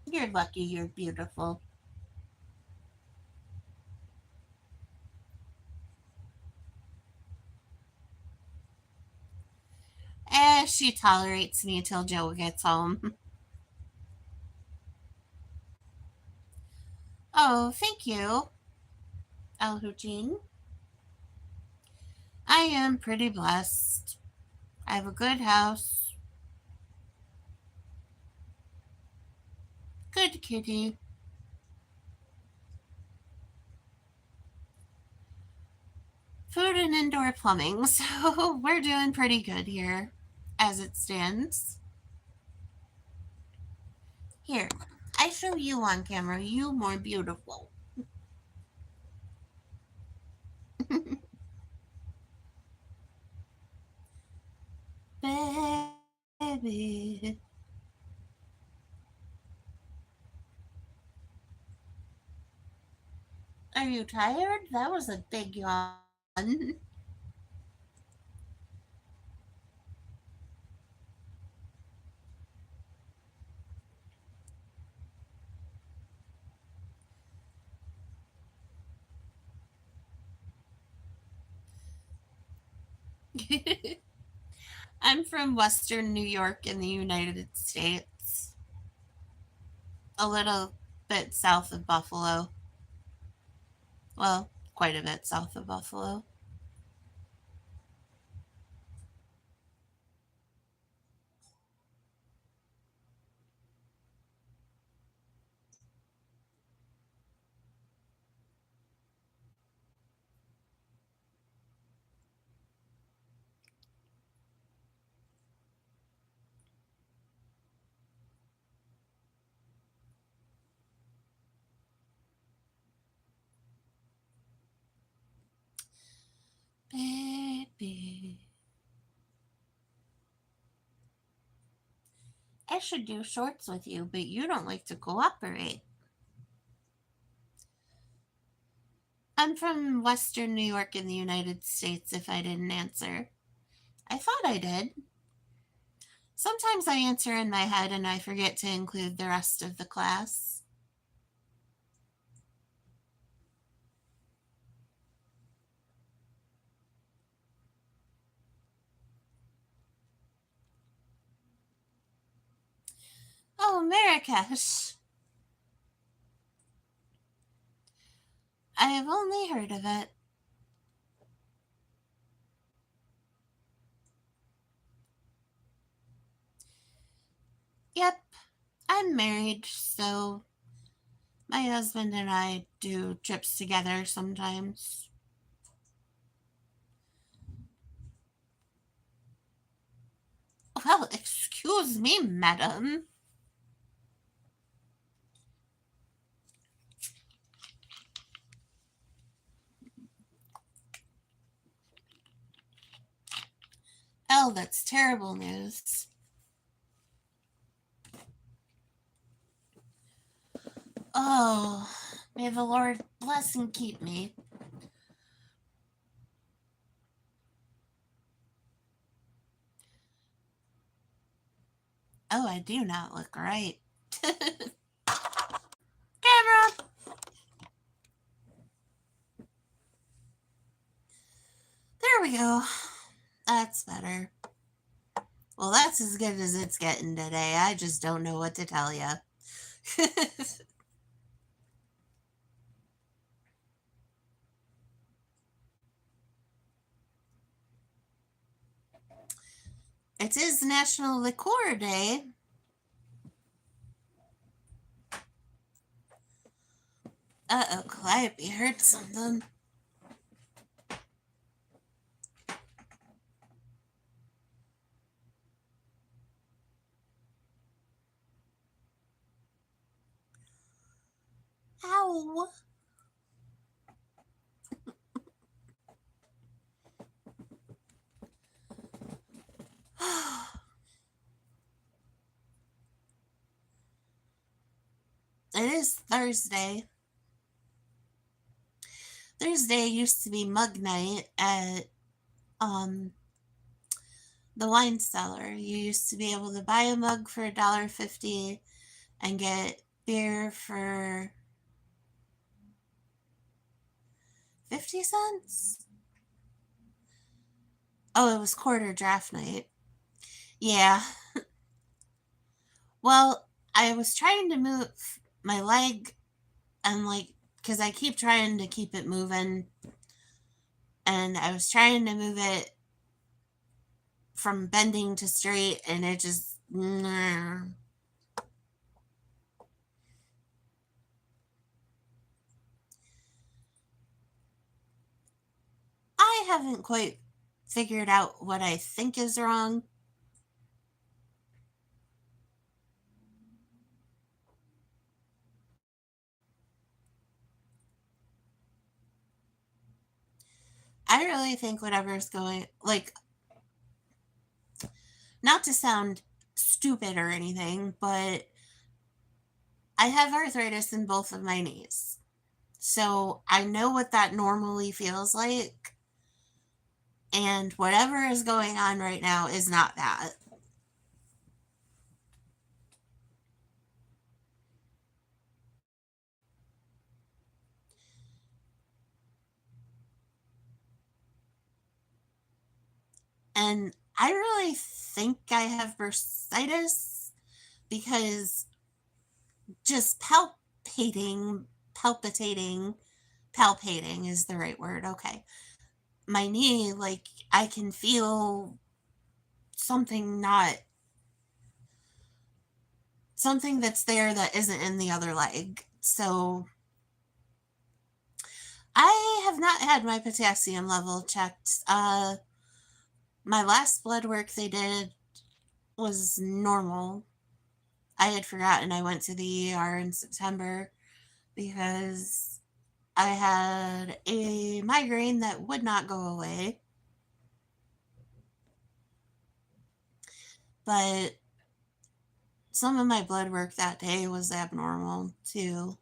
You're lucky you're beautiful. She tolerates me till Joe gets home. Oh, thank you, El Hujin. I am pretty blessed. I have a good house, good kitty, food and indoor plumbing, so we're doing pretty good here as it stands. Here, I show you on camera, you more beautiful. Baby. Are you tired? That was a big yawn. I'm from Western New York in the United States, a little bit south of Buffalo. Well, quite a bit south of Buffalo. Baby. I should do shorts with you, but you don't like to cooperate. I'm from Western New York in the United States, if I didn't answer. I thought I did. Sometimes I answer in my head and I forget to include the rest of the class. Oh, Marrakesh. I have only heard of it. Yep, I'm married, so my husband and I do trips together sometimes. Well, excuse me, madam. Oh, that's terrible news. Oh, may the Lord bless and keep me. Oh, I do not look right. Camera! There we go. That's better. Well, that's as good as it's getting today. I just don't know what to tell you. It is National Liqueur Day. Uh-oh, Calliope heard something. Ow. It is Thursday. Thursday used to be mug night at um the wine cellar. You used to be able to buy a mug for $1.50 and get beer for 50 cents. Oh, it was quarter draft night. Yeah. Well, I was trying to move my leg and because I keep trying to keep it moving, and I was trying to move it from bending to straight, and it just. Nah. I haven't quite figured out what I think is wrong. I really think whatever's going, not to sound stupid or anything, but I have arthritis in both of my knees. So I know what that normally feels like. And whatever is going on right now is not that. And I really think I have bursitis because just palpitating, palpating is the right word. Okay. My knee, I can feel something not, something that's there that isn't in the other leg. So I have not had my potassium level checked. My last blood work they did was normal. I had forgotten I went to the ER in September because I had a migraine that would not go away. But some of my blood work that day was abnormal too.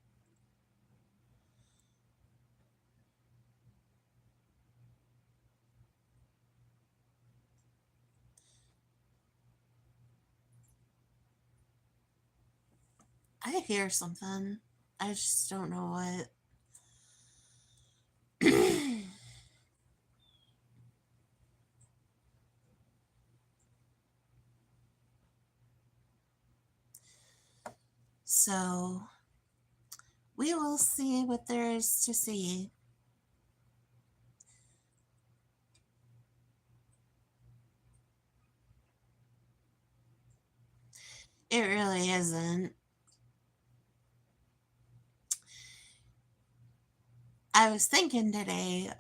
I hear something. I just don't know what. So we will see what there is to see. It really isn't. I was thinking today,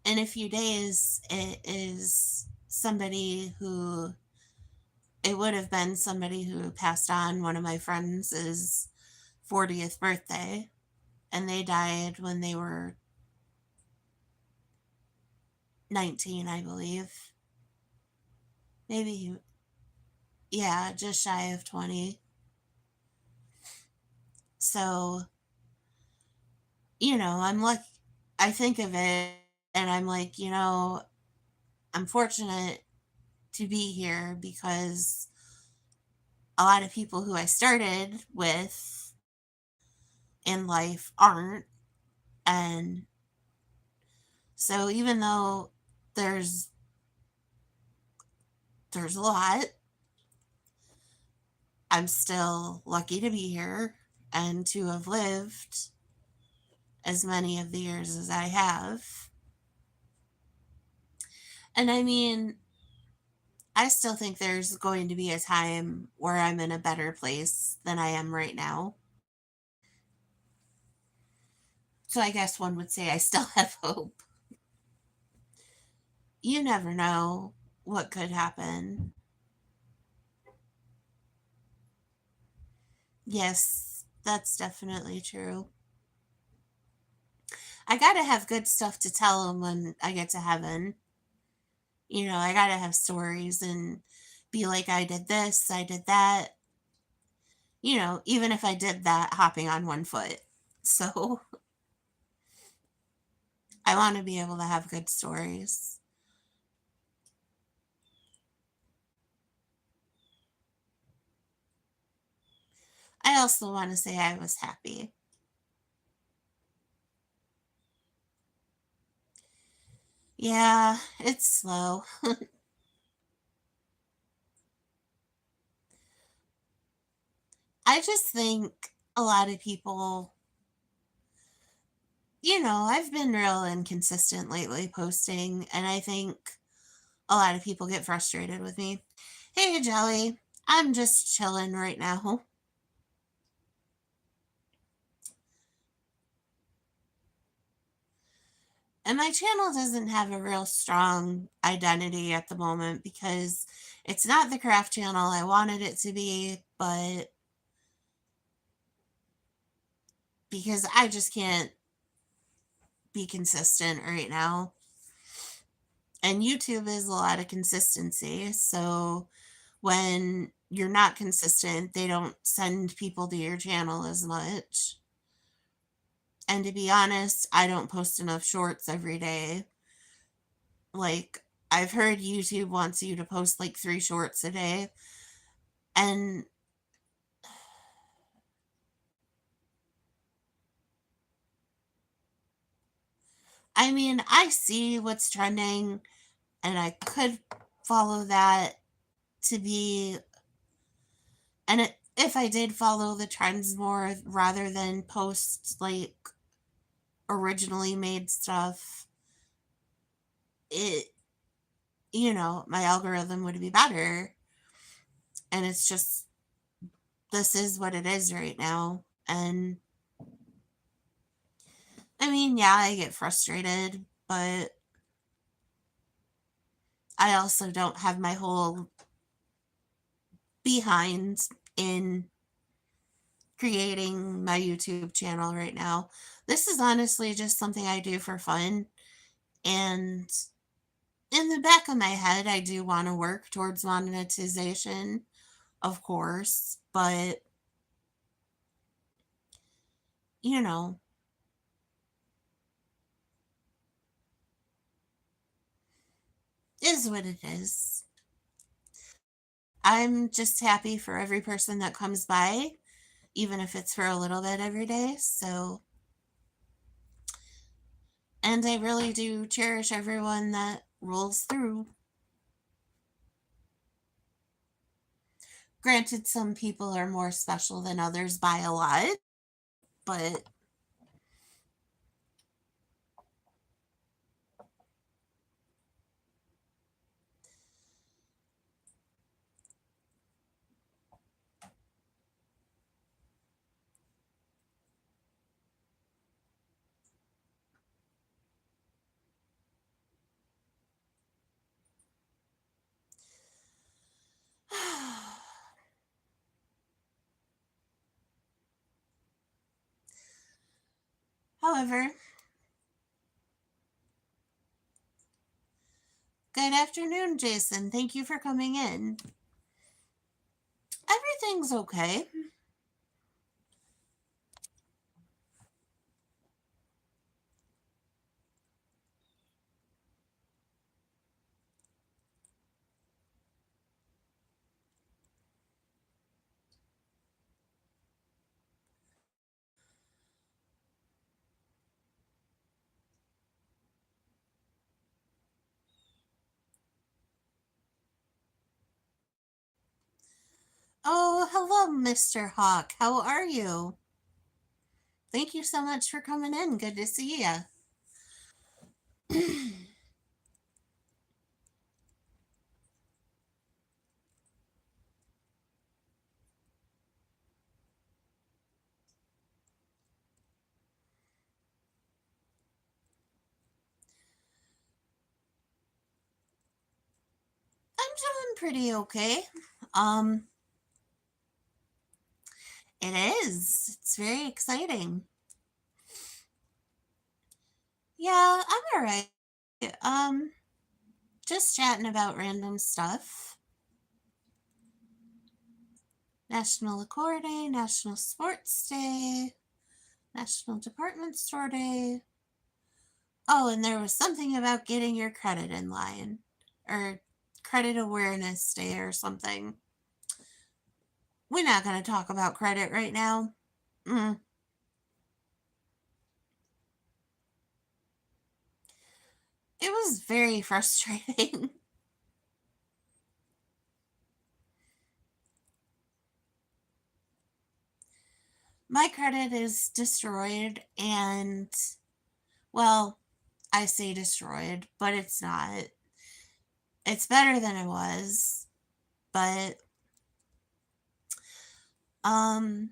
in a few days, it is somebody who, it would have been somebody who passed on, one of my friends' 40th birthday, and they died when they were 19, I believe. Maybe, yeah, just shy of 20. So, I'm like, I think of it and I'm like, I'm fortunate to be here because a lot of people who I started with in life aren't. And so even though there's there's a lot, I'm still lucky to be here and to have lived as many of the years as I have. And I mean, I still think there's going to be a time where I'm in a better place than I am right now. So I guess one would say I still have hope. You never know what could happen. Yes, that's definitely true. I gotta have good stuff to tell them when I get to heaven. I gotta have stories and be like, I did this, I did that. Even if I did that hopping on one foot. So I want to be able to have good stories. I also want to say I was happy. Yeah, it's slow. I just think a lot of people, I've been real inconsistent lately posting, and I think a lot of people get frustrated with me. Hey, Jelly, I'm just chilling right now. And my channel doesn't have a real strong identity at the moment because it's not the craft channel I wanted it to be, but because I just can't be consistent right now. And YouTube is a lot of consistency. So when you're not consistent, they don't send people to your channel as much. And to be honest, I don't post enough shorts every day. Like, I've heard YouTube wants you to post like 3 shorts a day. And I mean, I see what's trending and I could follow that to be, if I did follow the trends more rather than post like originally made stuff, it, my algorithm would be better. And it's just, this is what it is right now. And I mean, yeah, I get frustrated, but I also don't have my whole behind in creating my YouTube channel right now. This is honestly just something I do for fun. And in the back of my head, I do want to work towards monetization, of course, but you know, is what it is. I'm just happy for every person that comes by, even if it's for a little bit every day. So, and I really do cherish everyone that rolls through. Granted, some people are more special than others by a lot, but however, good afternoon, Jason. Thank you for coming in. Everything's okay. Oh, hello, Mr. Hawk. How are you? Thank you so much for coming in. Good to see you. I'm doing pretty okay. Um, it is. It's very exciting. Yeah, I'm all right. Um, just chatting about random stuff. National Liquor Day, National Sports Day, National Department Store Day. Oh, and there was something about getting your credit in line or Credit Awareness Day or something. We're not going to talk about credit right now. Mm, it was very frustrating. My credit is destroyed, and well, I say destroyed, but it's not. It's better than it was, but um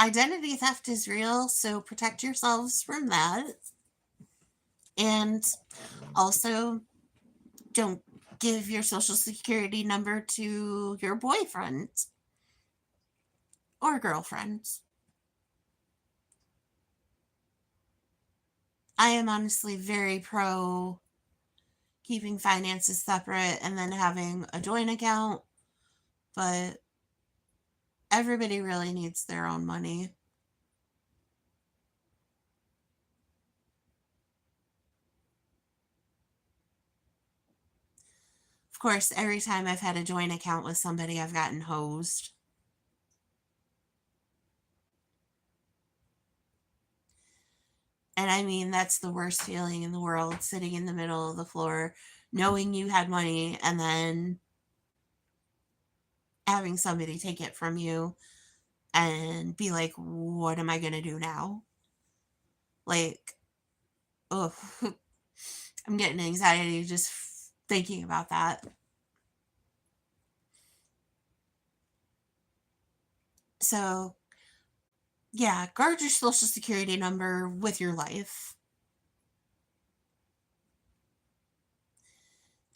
identity theft is real, so protect yourselves from that. And also don't give your social security number to your boyfriend or girlfriend. I am honestly very pro keeping finances separate and then having a joint account, but everybody really needs their own money. Of course, every time I've had a joint account with somebody, I've gotten hosed. And I mean, that's the worst feeling in the world, sitting in the middle of the floor, knowing you had money, and then having somebody take it from you and be like, what am I going to do now? Like, oh, I'm getting anxiety just thinking about that. So, yeah, guard your social security number with your life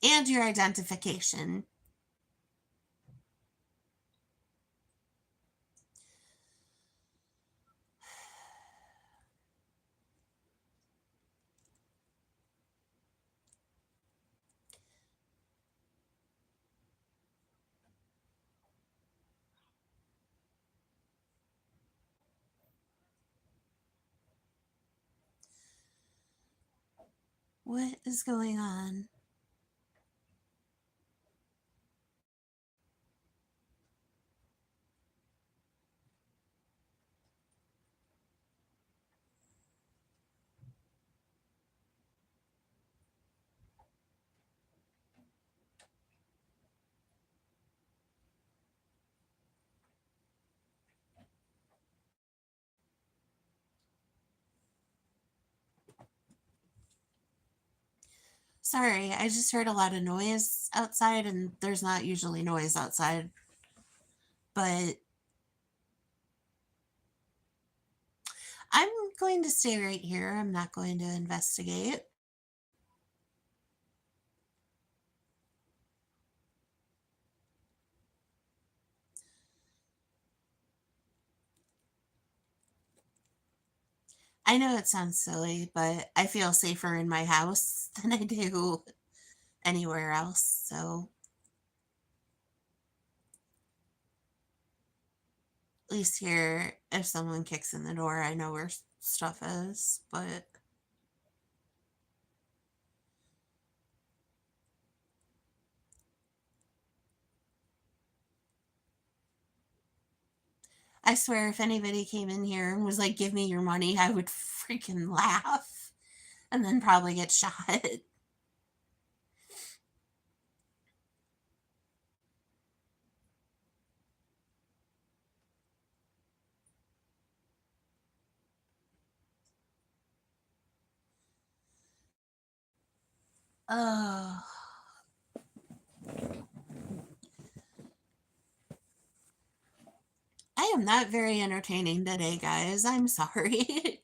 and your identification. What is going on? Sorry, I just heard a lot of noise outside, and there's not usually noise outside. But I'm going to stay right here. I'm not going to investigate. I know it sounds silly, but I feel safer in my house than I do anywhere else. So at least here, if someone kicks in the door, I know where stuff is. But I swear, if anybody came in here and was like, give me your money, I would freaking laugh and then probably get shot. Oh, I am not very entertaining today, guys. I'm sorry.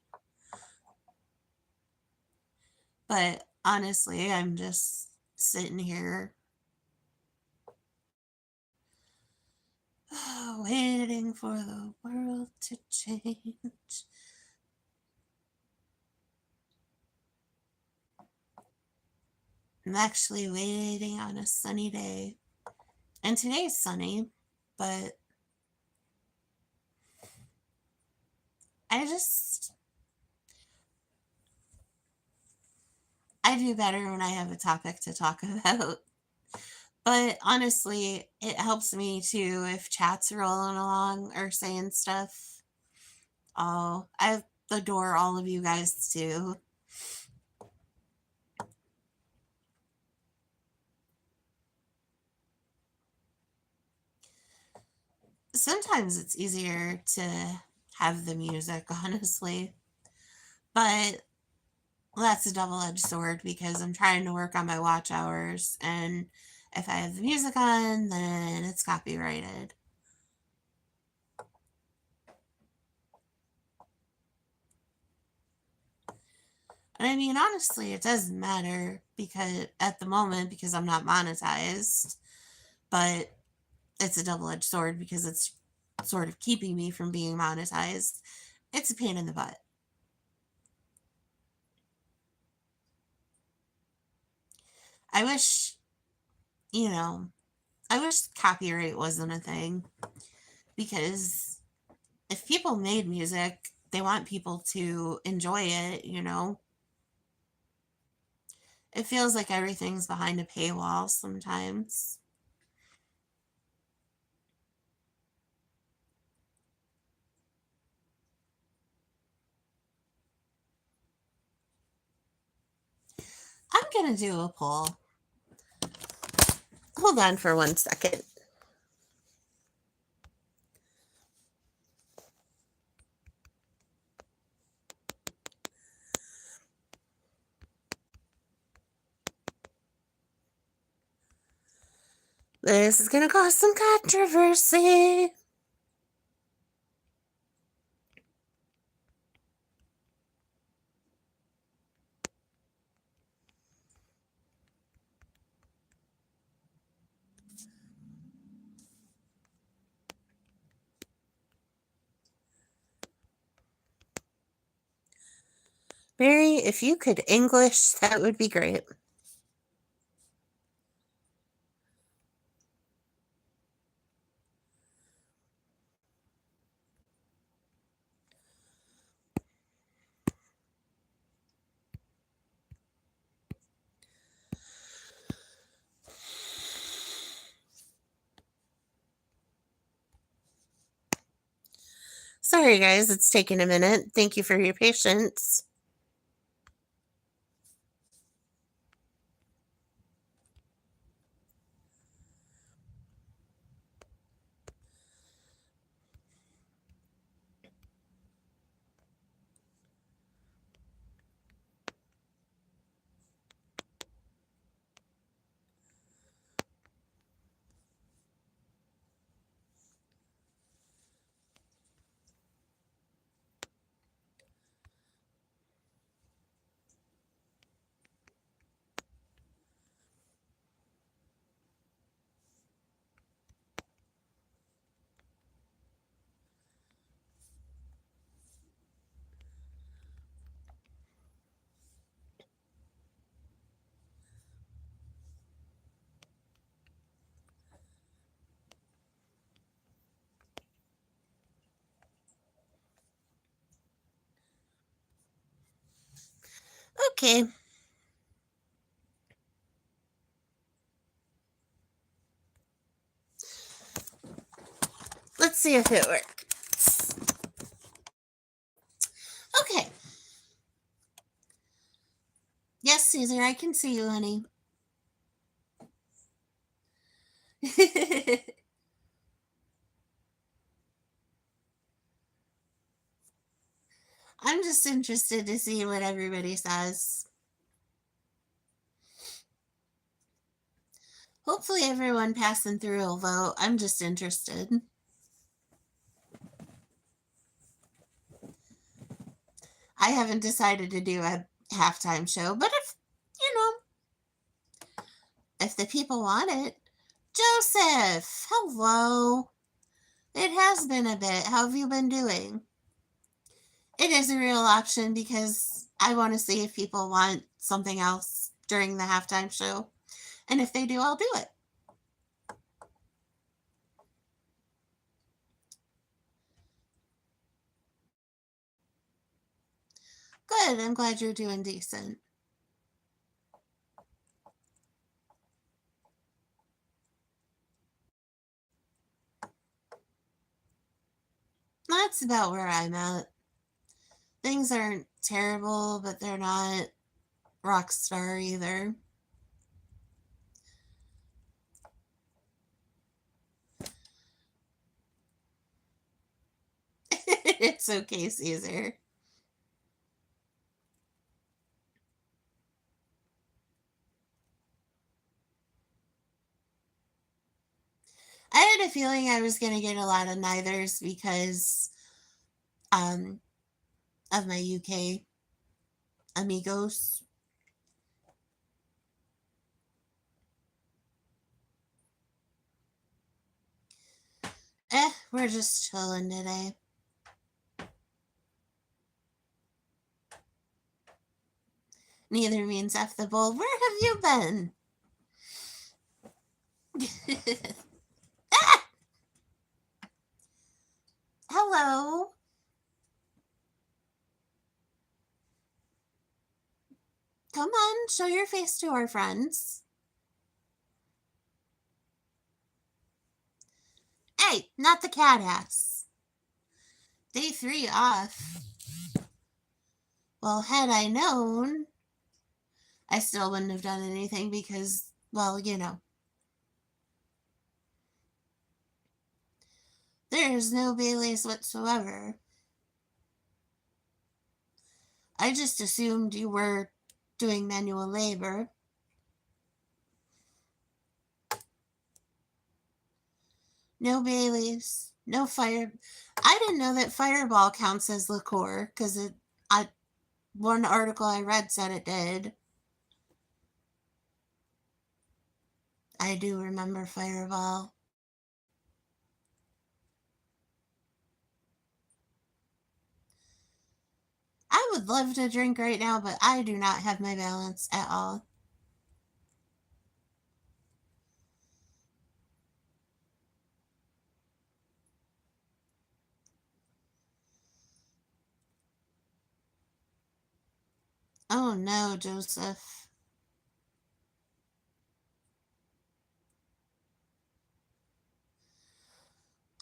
But honestly, I'm just sitting here waiting for the world to change. I'm actually waiting on a sunny day. And today's sunny, but I just, I do better when I have a topic to talk about. But honestly, it helps me too if chat's rolling along or saying stuff. Oh, I adore all of you guys too. Sometimes it's easier to have the music, honestly. But that's a double edged sword because I'm trying to work on my watch hours. And if I have the music on, then it's copyrighted. And I mean, honestly, it doesn't matter because at the moment, because I'm not monetized, but it's a double edged sword because it's sort of keeping me from being monetized. It's a pain in the butt. I wish, you know, I wish copyright wasn't a thing because if people made music, they want people to enjoy it. It feels like everything's behind a paywall sometimes. I'm going to do a poll. Hold on for 1 second. This is going to cause some controversy. Mary, if you could English, that would be great. Sorry, guys, it's taking a minute. Thank you for your patience. Okay. Let's see if it works. Okay. Yes, Caesar, I can see you, honey. I'm just interested to see what everybody says. Hopefully, everyone passing through will vote. I'm just interested. I haven't decided to do a halftime show, but if the people want it. Joseph, hello. It has been a bit. How have you been doing? It is a real option because I want to see if people want something else during the halftime show. And if they do, I'll do it. Good. I'm glad you're doing decent. That's about where I'm at. Things aren't terrible, but they're not rock star either. It's okay, Caesar. I had a feeling I was going to get a lot of neithers because um, of my UK amigos. We're just chilling today. Neither means F the bull. Where have you been? Ah! Hello. Come on, show your face to our friends. Hey, not the cat ass. Day 3 off. Well, had I known, I still wouldn't have done anything because, well, there's no Baileys whatsoever. I just assumed you were doing manual labor. No Baileys, no fire. I didn't know that Fireball counts as liqueur because one article I read said it did. I do remember Fireball. I would love to drink right now, but I do not have my balance at all. Oh no, Joseph.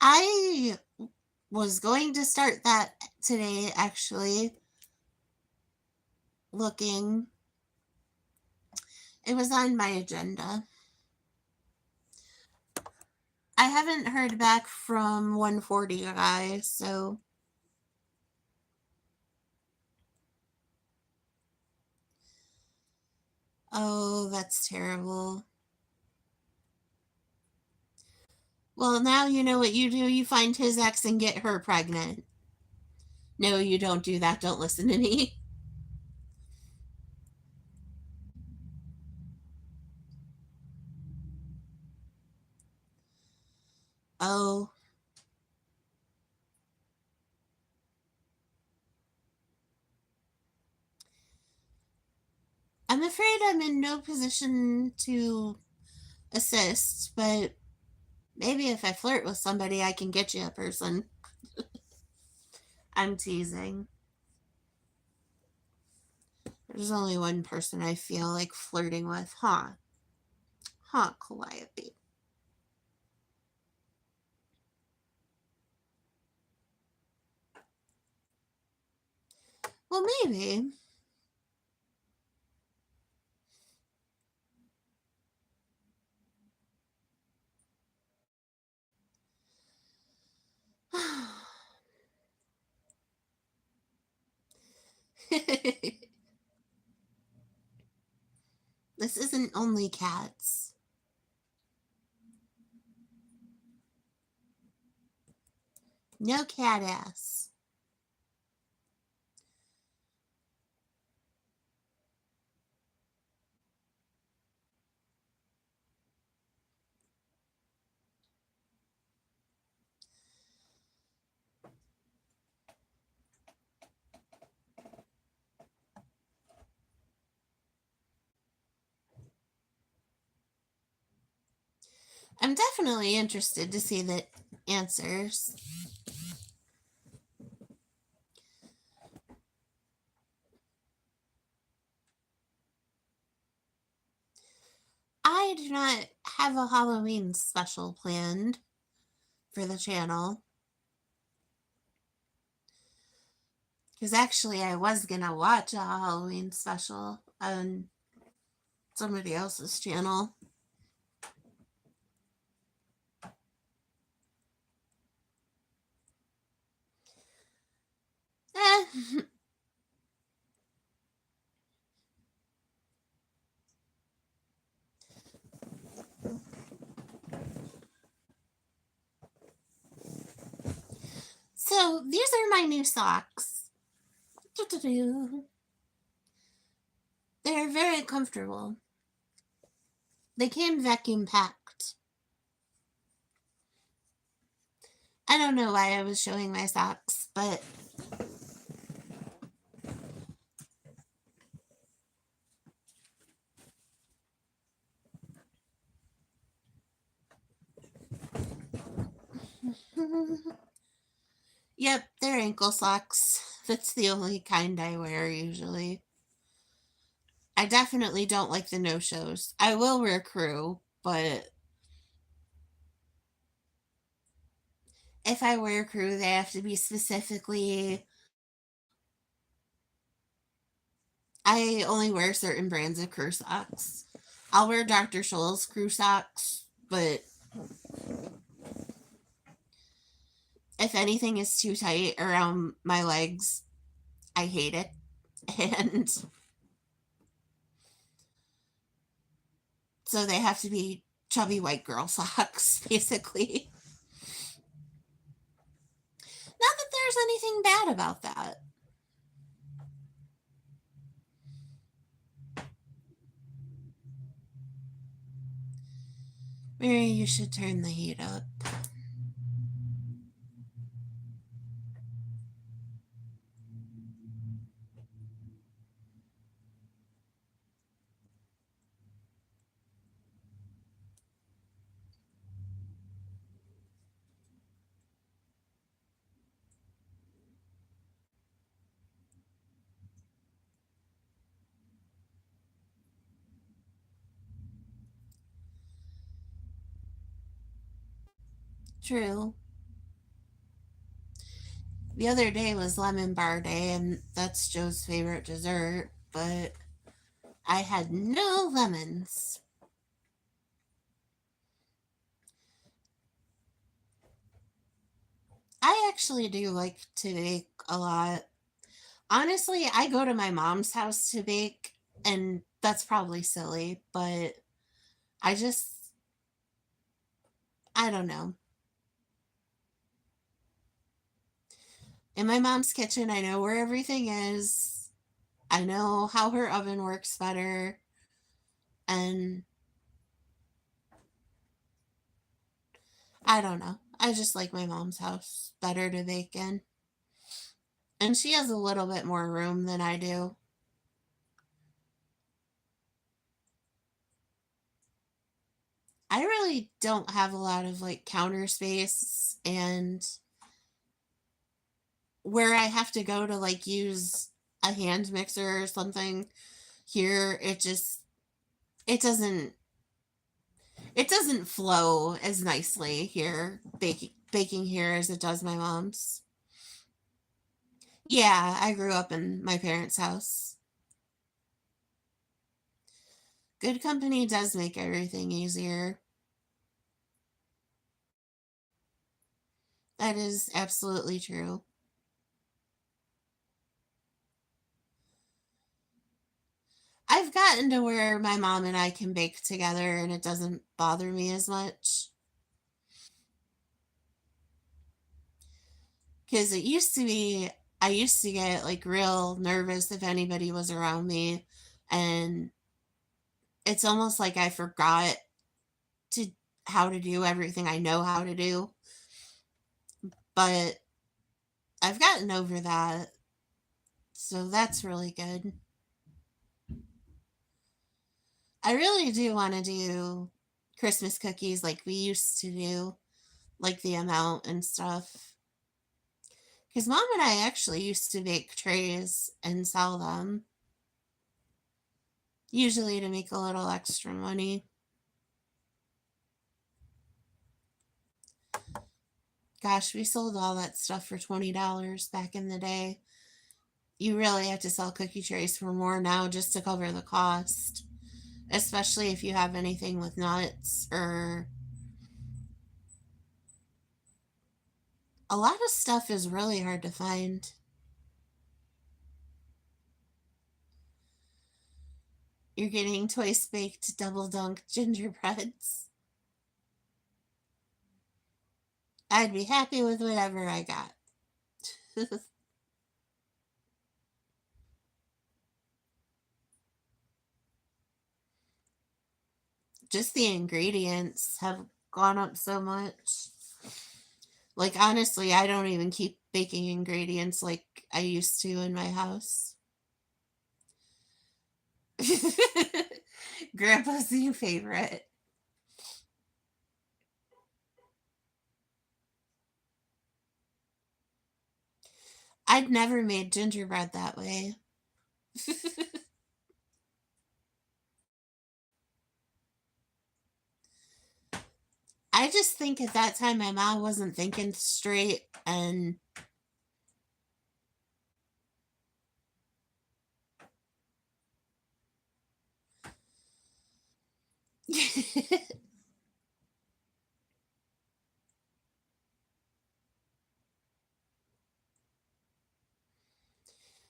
I was going to start that today, actually. Looking. It was on my agenda. I haven't heard back from 140 guys, so. Oh, that's terrible. Well, now you know what you do. You find his ex and get her pregnant. No, you don't do that. Don't listen to me. Oh. I'm afraid I'm in no position to assist, but maybe if I flirt with somebody, I can get you a person. I'm teasing. There's only one person I feel like flirting with, huh? Huh, Calliope. Well, maybe. This isn't only cats. No cat ass. I'm definitely interested to see the answers. I do not have a Halloween special planned for the channel. Because actually, I was going to watch a Halloween special on somebody else's channel. Eh. So, these are my new socks. They're very comfortable. They came vacuum packed. I don't know why I was showing my socks, but yep, they're ankle socks. That's the only kind I wear usually. I definitely don't like the no-shows. I will wear crew, but if I wear crew, they have to be specifically. I only wear certain brands of crew socks. I'll wear Dr. Scholl's crew socks, but if anything is too tight around my legs, I hate it. And so they have to be chubby white girl socks, basically. Not that there's anything bad about that. Maybe you should turn the heat up. True. The other day was lemon bar day, and that's Joe's favorite dessert, but I had no lemons. I actually do like to bake a lot. Honestly, I go to my mom's house to bake, and that's probably silly, but I just, I don't know. In my mom's kitchen, I know where everything is. I know how her oven works better. And I don't know. I just like my mom's house better to bake in. And she has a little bit more room than I do. I really don't have a lot of like counter space, and where I have to go to like use a hand mixer or something here, it doesn't it doesn't flow as nicely here, baking here as it does my mom's. Yeah, I grew up in my parents' house. Good company does make everything easier. That is absolutely true. I've gotten to where my mom and I can bake together and it doesn't bother me as much. Because it used to be, I used to get like real nervous if anybody was around me. And it's almost like I forgot to how to do everything I know how to do. But I've gotten over that. So that's really good. I really do want to do Christmas cookies like we used to do, like the amount and stuff. Because mom and I actually used to bake trays and sell them, usually to make a little extra money. Gosh, we sold all that stuff for $20 back in the day. You really have to sell cookie trays for more now just to cover the cost, especially if you have anything with nuts or a lot of stuff is really hard to find. You're getting twice baked double dunk gingerbreads. I'd be happy with whatever I got. Just the ingredients have gone up so much. Like, honestly, I don't even keep baking ingredients like I used to in my house. Grandpa's new favorite. I'd never made gingerbread that way. I just think at that time my mom wasn't thinking straight and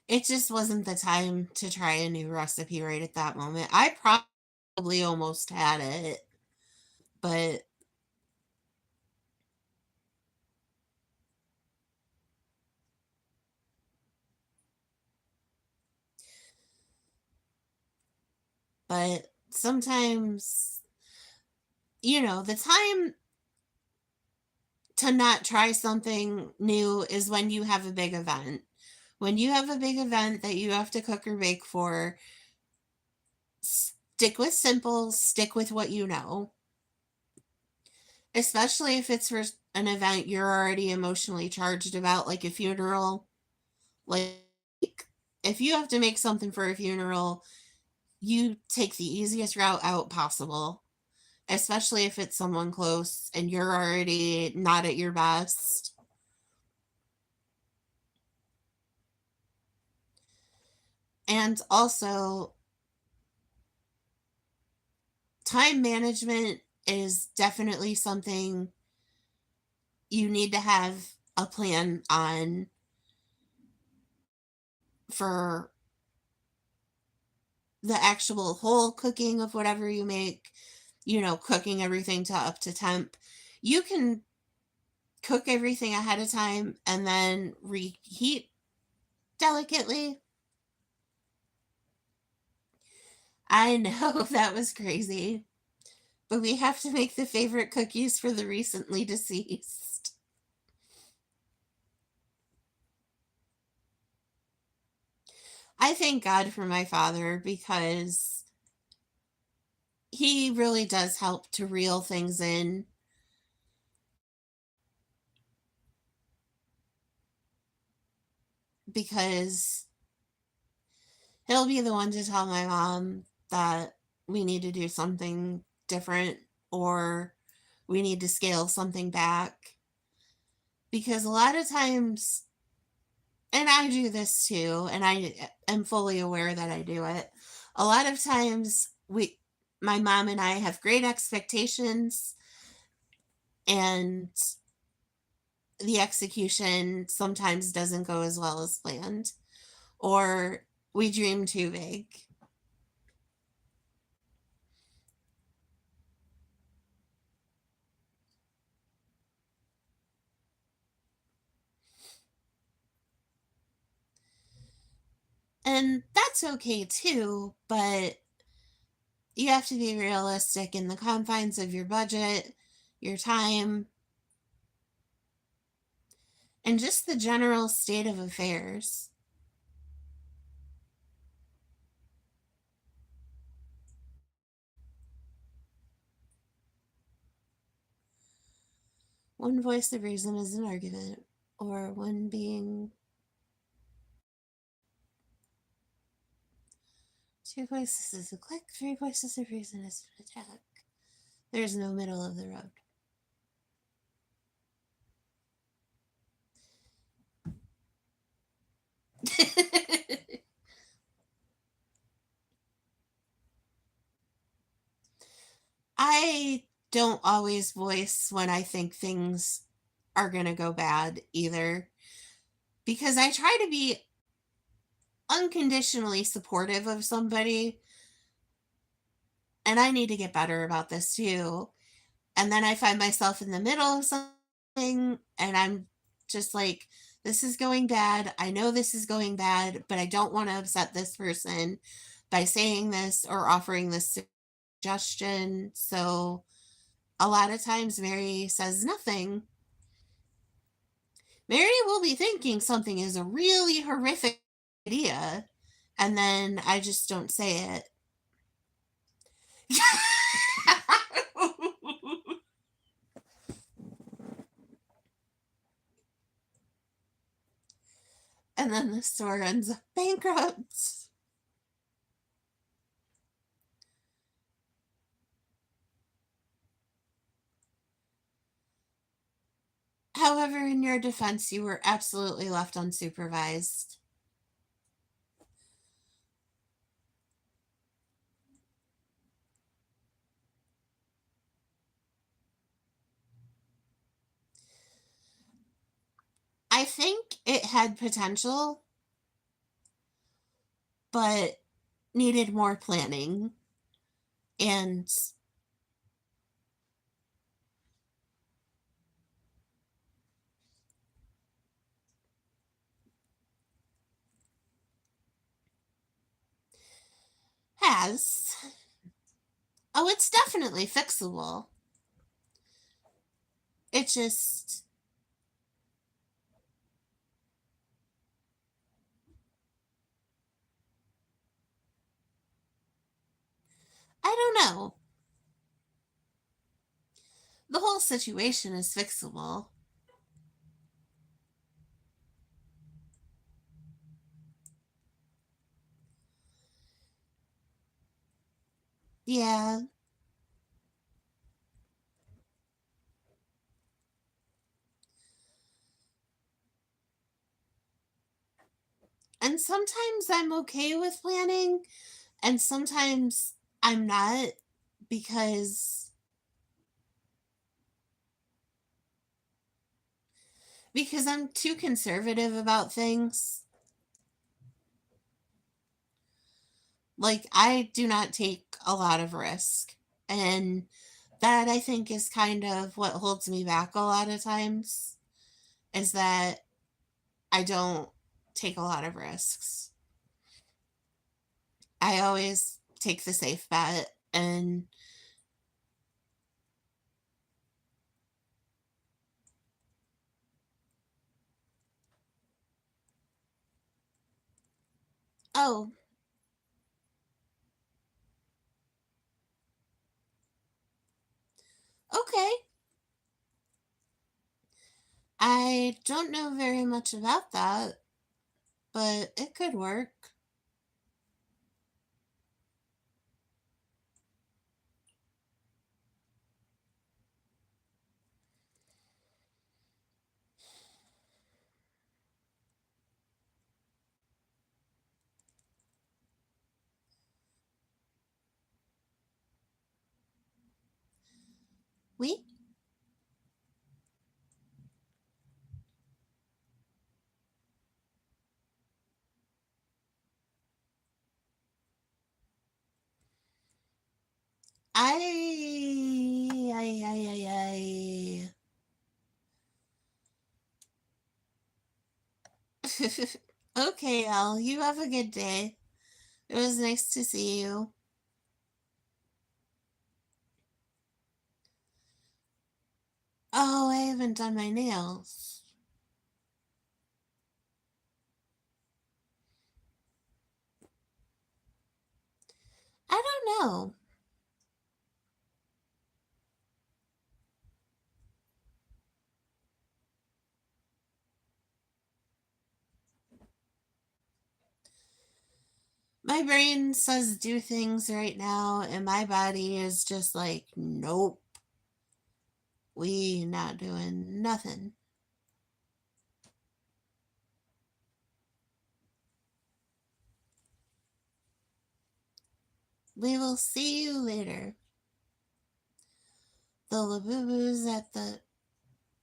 it just wasn't the time to try a new recipe right at that moment. I probably almost had it, but sometimes, the time to not try something new is when you have a big event. When you have a big event that you have to cook or bake for, stick with simple, stick with what you know. Especially if it's for an event you're already emotionally charged about, like a funeral. Like, if you have to make something for a funeral, you take the easiest route out possible, especially if it's someone close and you're already not at your best. And also, time management is definitely something you need to have a plan on for the actual whole cooking of whatever you make, cooking everything to up to temp. You can cook everything ahead of time and then reheat delicately. I know that was crazy, but we have to make the favorite cookies for the recently deceased. I thank God for my father because he really does help to reel things in because He'll be the one to tell my mom that we need to do something different or we need to scale something back. Because a lot of times, and I do this too, and I am fully aware that I do it. A lot of times, my mom and I have great expectations, and the execution sometimes doesn't go as well as planned, or we dream too big. And that's okay too, but you have to be realistic in the confines of your budget, your time, and just the general state of affairs. One voice of reason is an argument, or one being two voices is a click, three voices of reason is an attack. There's no middle of the road. I don't always voice when I think things are going to go bad either, because I try to be unconditionally supportive of somebody, and I need to get better about this too. And then I find myself in the middle of something and I'm just like, this is going bad. I know this is going bad, but I don't want to upset this person by saying this or offering this suggestion. So a lot of times Mary says nothing. Mary will be thinking something is a really horrific idea, and then I just don't say it. And then the store ends up bankrupt. However, in your defense, you were absolutely left unsupervised. I think it had potential, but needed more planning and has. Oh, it's definitely fixable. It just, I don't know. The whole situation is fixable. Yeah. And sometimes I'm okay with planning, and sometimes I'm not, because I'm too conservative about things. Like, I do not take a lot of risk. And that, I think, is kind of what holds me back a lot of times, is that I don't take a lot of risks. I always take the safe bet. And oh, okay. I don't know very much about that, but it could work. Oui? I. Okay, Al, you have a good day. It was nice to see you. Oh, I haven't done my nails. I don't know. My brain says do things right now, and my body is just like, nope, we not doing nothing. We will see you later. The Labubu's at the.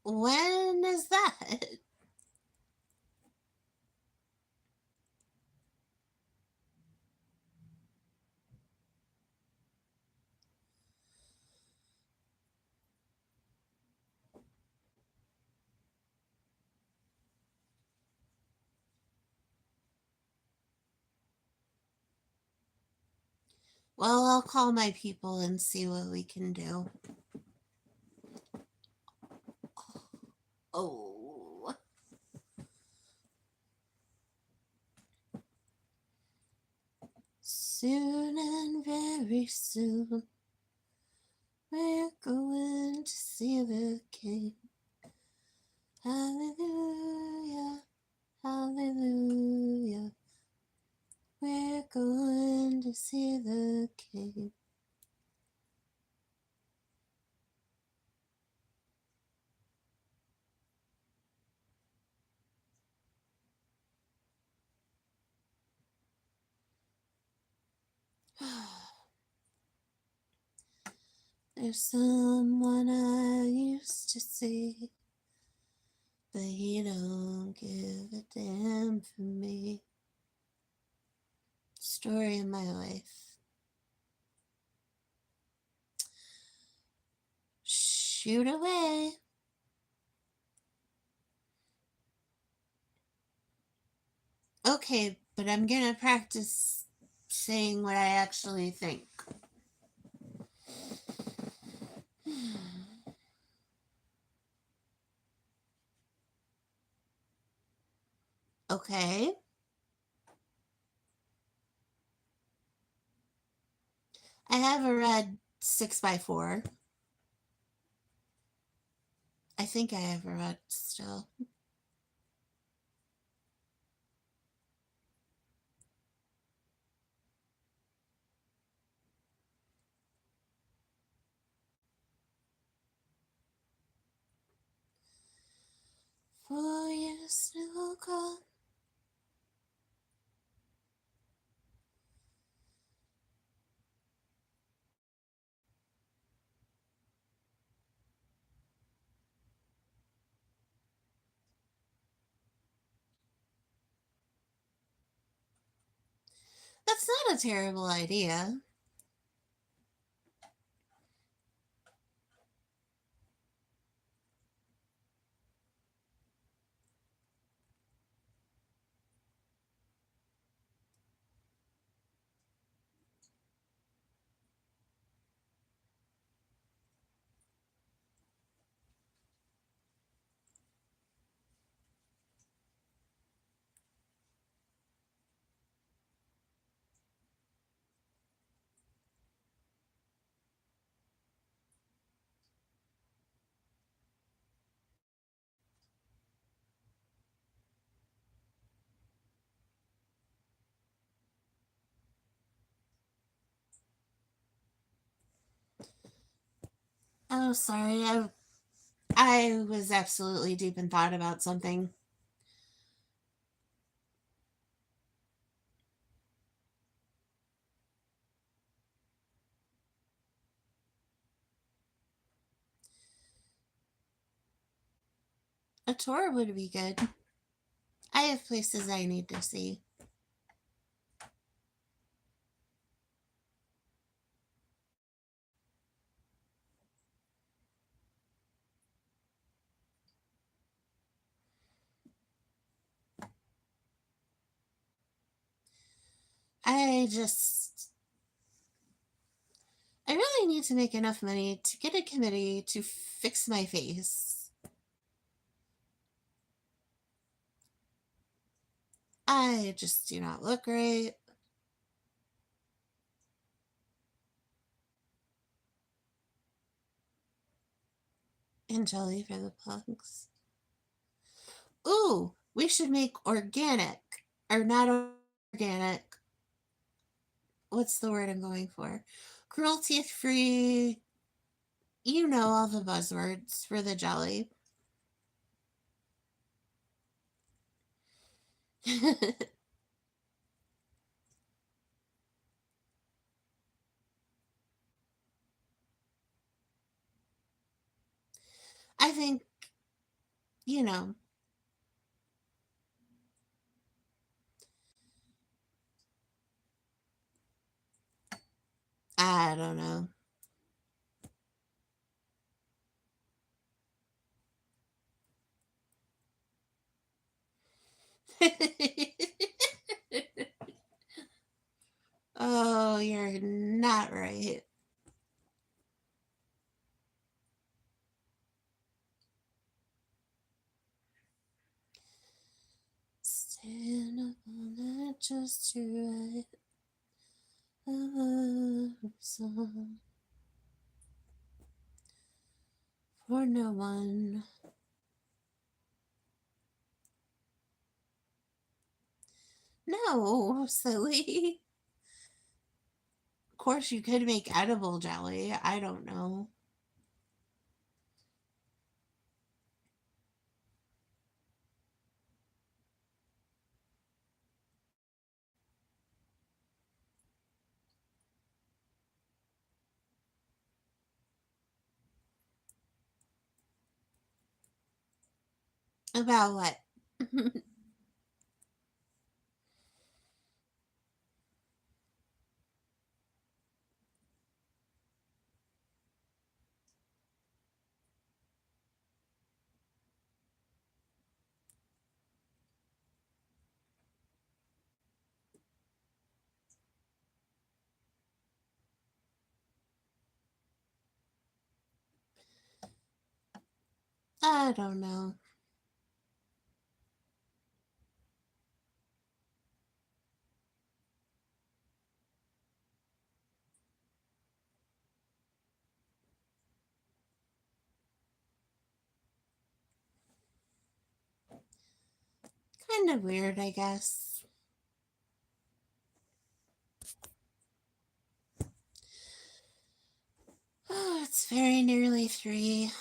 When is that? Well, I'll call my people and see what we can do. Oh. Soon and very soon, we're going to see the King. Hallelujah, hallelujah. We're going to see the King. There's someone I used to see, but he don't give a damn for me. Story of my life. Shoot away. Okay, but I'm gonna practice saying what I actually think. Okay. I have a red 6x4. I think I have a red still. For your snow cone. That's not a terrible idea. Oh, sorry. I was absolutely deep in thought about something. A tour would be good. I have places I need to see. I just, I really need to make enough money to get a committee to fix my face. I just do not look right. And jelly for the pugs. Ooh, we should make organic. Or not organic. What's the word I'm going for? Cruelty free. You know all the buzzwords for the jelly. I think, you know, I don't know. Oh, you're not right. Stand up on that just to write a love song for no one. No, silly. Of course, you could make edible jelly. I don't know. About what? I don't know. Kind of weird, I guess. Oh, it's very nearly 3.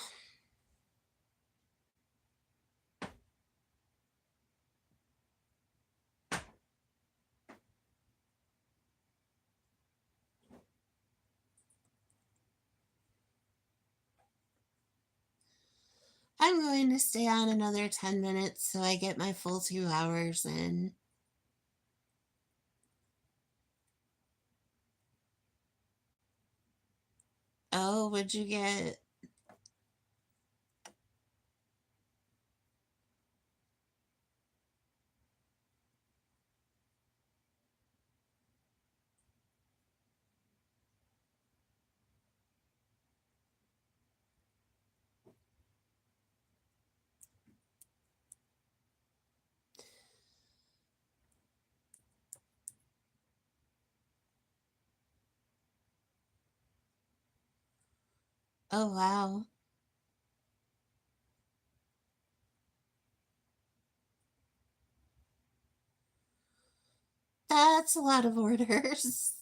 I'm going to stay on another 10 minutes so I get my full 2 hours in. Oh, would you get? Oh, wow. That's a lot of orders.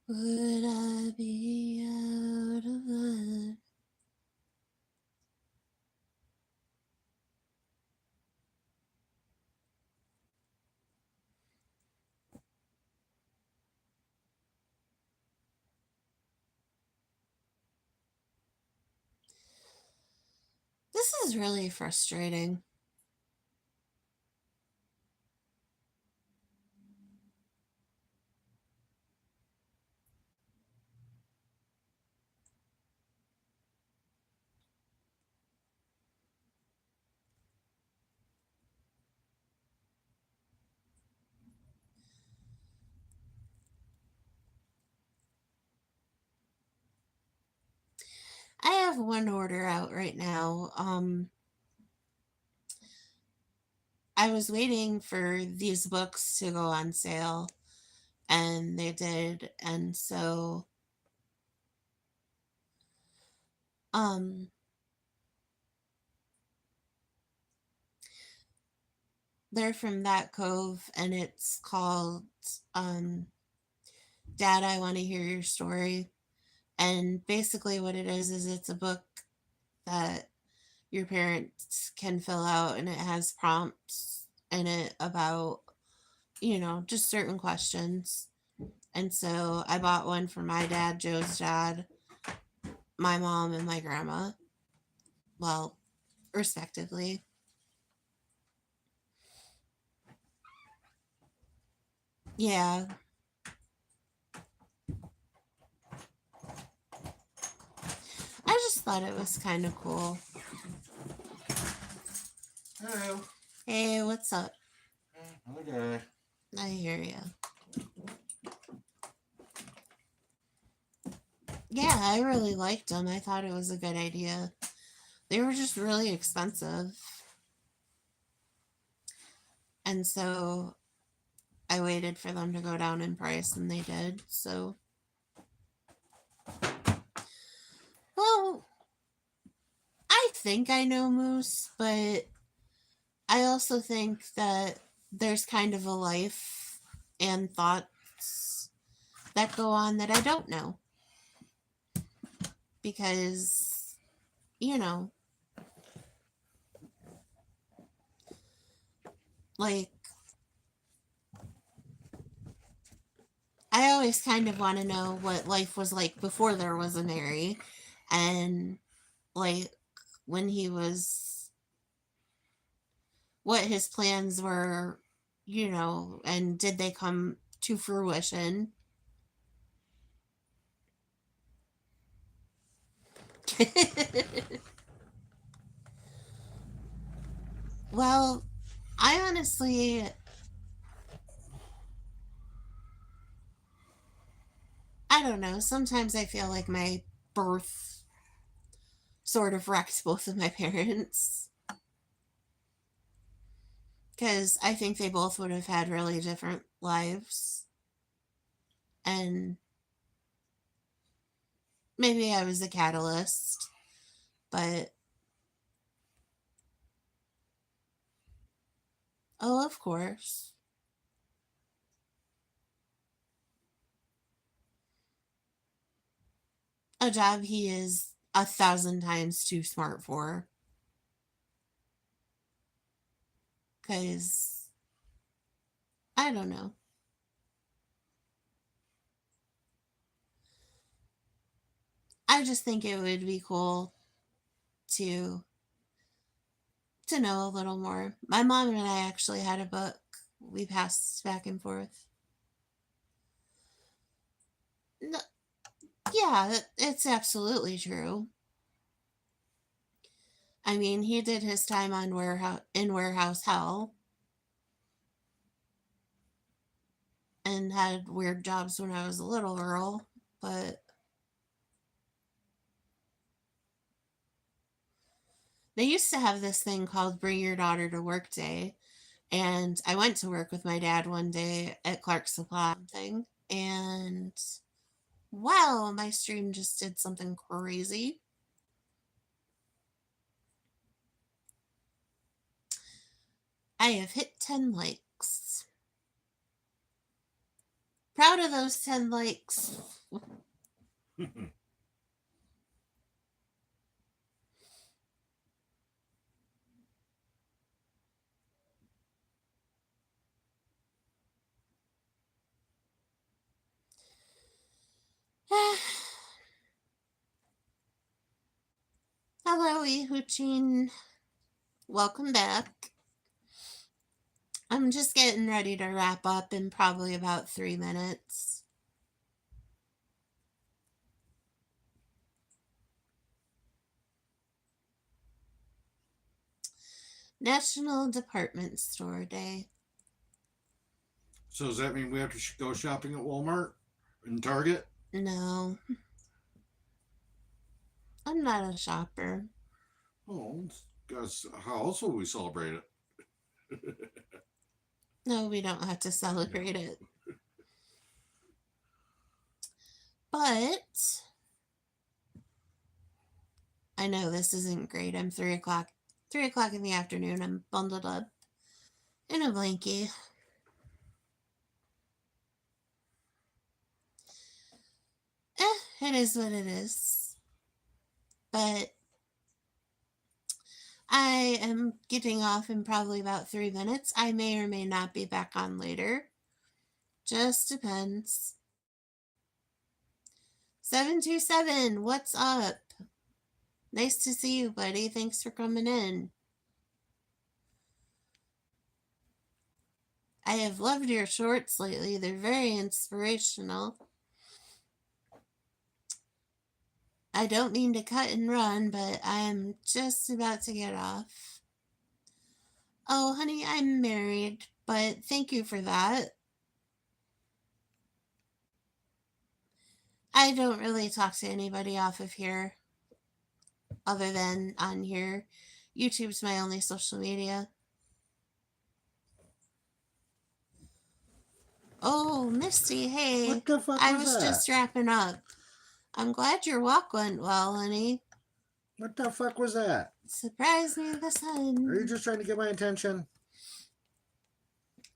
Would I be out of line? is really frustrating. I have one order out right now. I was waiting for these books to go on sale, and they did. And so, um, they're from That Cove, and it's called, um, Dad, I Want to Hear Your Story. And basically, what it is it's a book that your parents can fill out, and it has prompts in it about, just certain questions. And so I bought one for my dad, Joe's dad, my mom, and my grandma. Well, respectively. Yeah, I just thought it was kind of cool. Hello. Hey, what's up? Okay. I hear you. Yeah, I really liked them. I thought it was a good idea. They were just really expensive. And so I waited for them to go down in price, and they did. So, well, I think I know Moose, but I also think that there's kind of a life and thoughts that go on that I don't know. Because, you know, like, I always kind of want to know what life was like before there was a Mary, and like when he was, what his plans were, and did they come to fruition? Well, I honestly, I don't know. Sometimes I feel like my birth sort of wrecked both of my parents, because I think they both would have had really different lives. And maybe I was the catalyst, but oh, of course. A job he is 1,000 times too smart for. Because, I don't know. I just think it would be cool to know a little more. My mom and I actually had a book we passed back and forth. No, yeah, it's absolutely true. I mean, he did his time on warehouse hell, and had weird jobs when I was a little girl, but they used to have this thing called Bring Your Daughter to Work Day. And I went to work with my dad one day at Clark Supply thing, and wow, my stream just did something crazy. I have hit 10 likes. Proud of those 10 likes. Hello, Ihuchin. Welcome back. I'm just getting ready to wrap up in probably about 3 minutes. National Department Store Day. So does that mean we have to go shopping at Walmart and Target? No, I'm not a shopper. Oh, guys, how else will we celebrate it? No, we don't have to celebrate it. But I know this isn't great. I'm 3 o'clock. 3 o'clock in the afternoon. I'm bundled up in a blankie. It is what it is. But I am getting off in probably about 3 minutes. I may or may not be back on later. Just depends. 727, what's up? Nice to see you, buddy. Thanks for coming in. I have loved your shorts lately. They're very inspirational. I don't mean to cut and run, but I'm just about to get off. Oh, honey, I'm married, but thank you for that. I don't really talk to anybody off of here other than on here. YouTube's my only social media. Oh, Misty, hey. What the fuck I was was that? just wrapping up. I'm glad your walk went well, honey. What the fuck was that? Surprise me, the sun. Are you just trying to get my attention?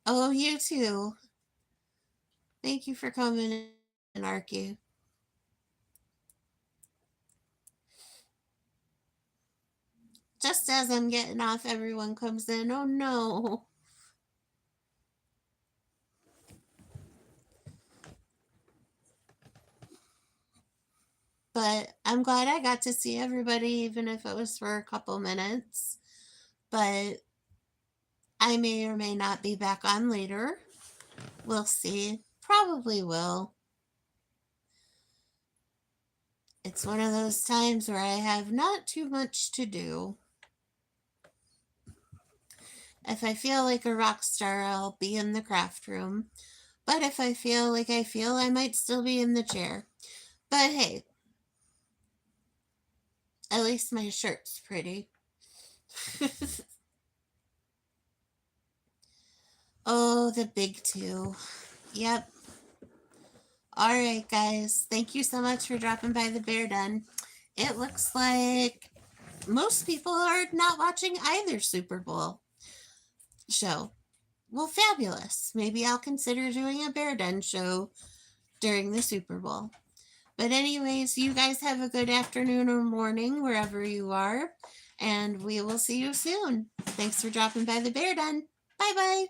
Oh, you too. Thank you for coming in, Arky. Just as I'm getting off, everyone comes in. Oh no. But I'm glad I got to see everybody, even if it was for a couple minutes. But I may or may not be back on later. We'll see. Probably will. It's one of those times where I have not too much to do. If I feel like a rock star, I'll be in the craft room. But if I feel like I might still be in the chair. But hey, at least my shirt's pretty. Oh, the big two. Yep. All right, guys. Thank you so much for dropping by the Bear Den. It looks like most people are not watching either Super Bowl show. Well, fabulous. Maybe I'll consider doing a Bear Den show during the Super Bowl. But anyways, you guys have a good afternoon or morning wherever you are, and we will see you soon. Thanks for dropping by the Bear Den. Bye-bye.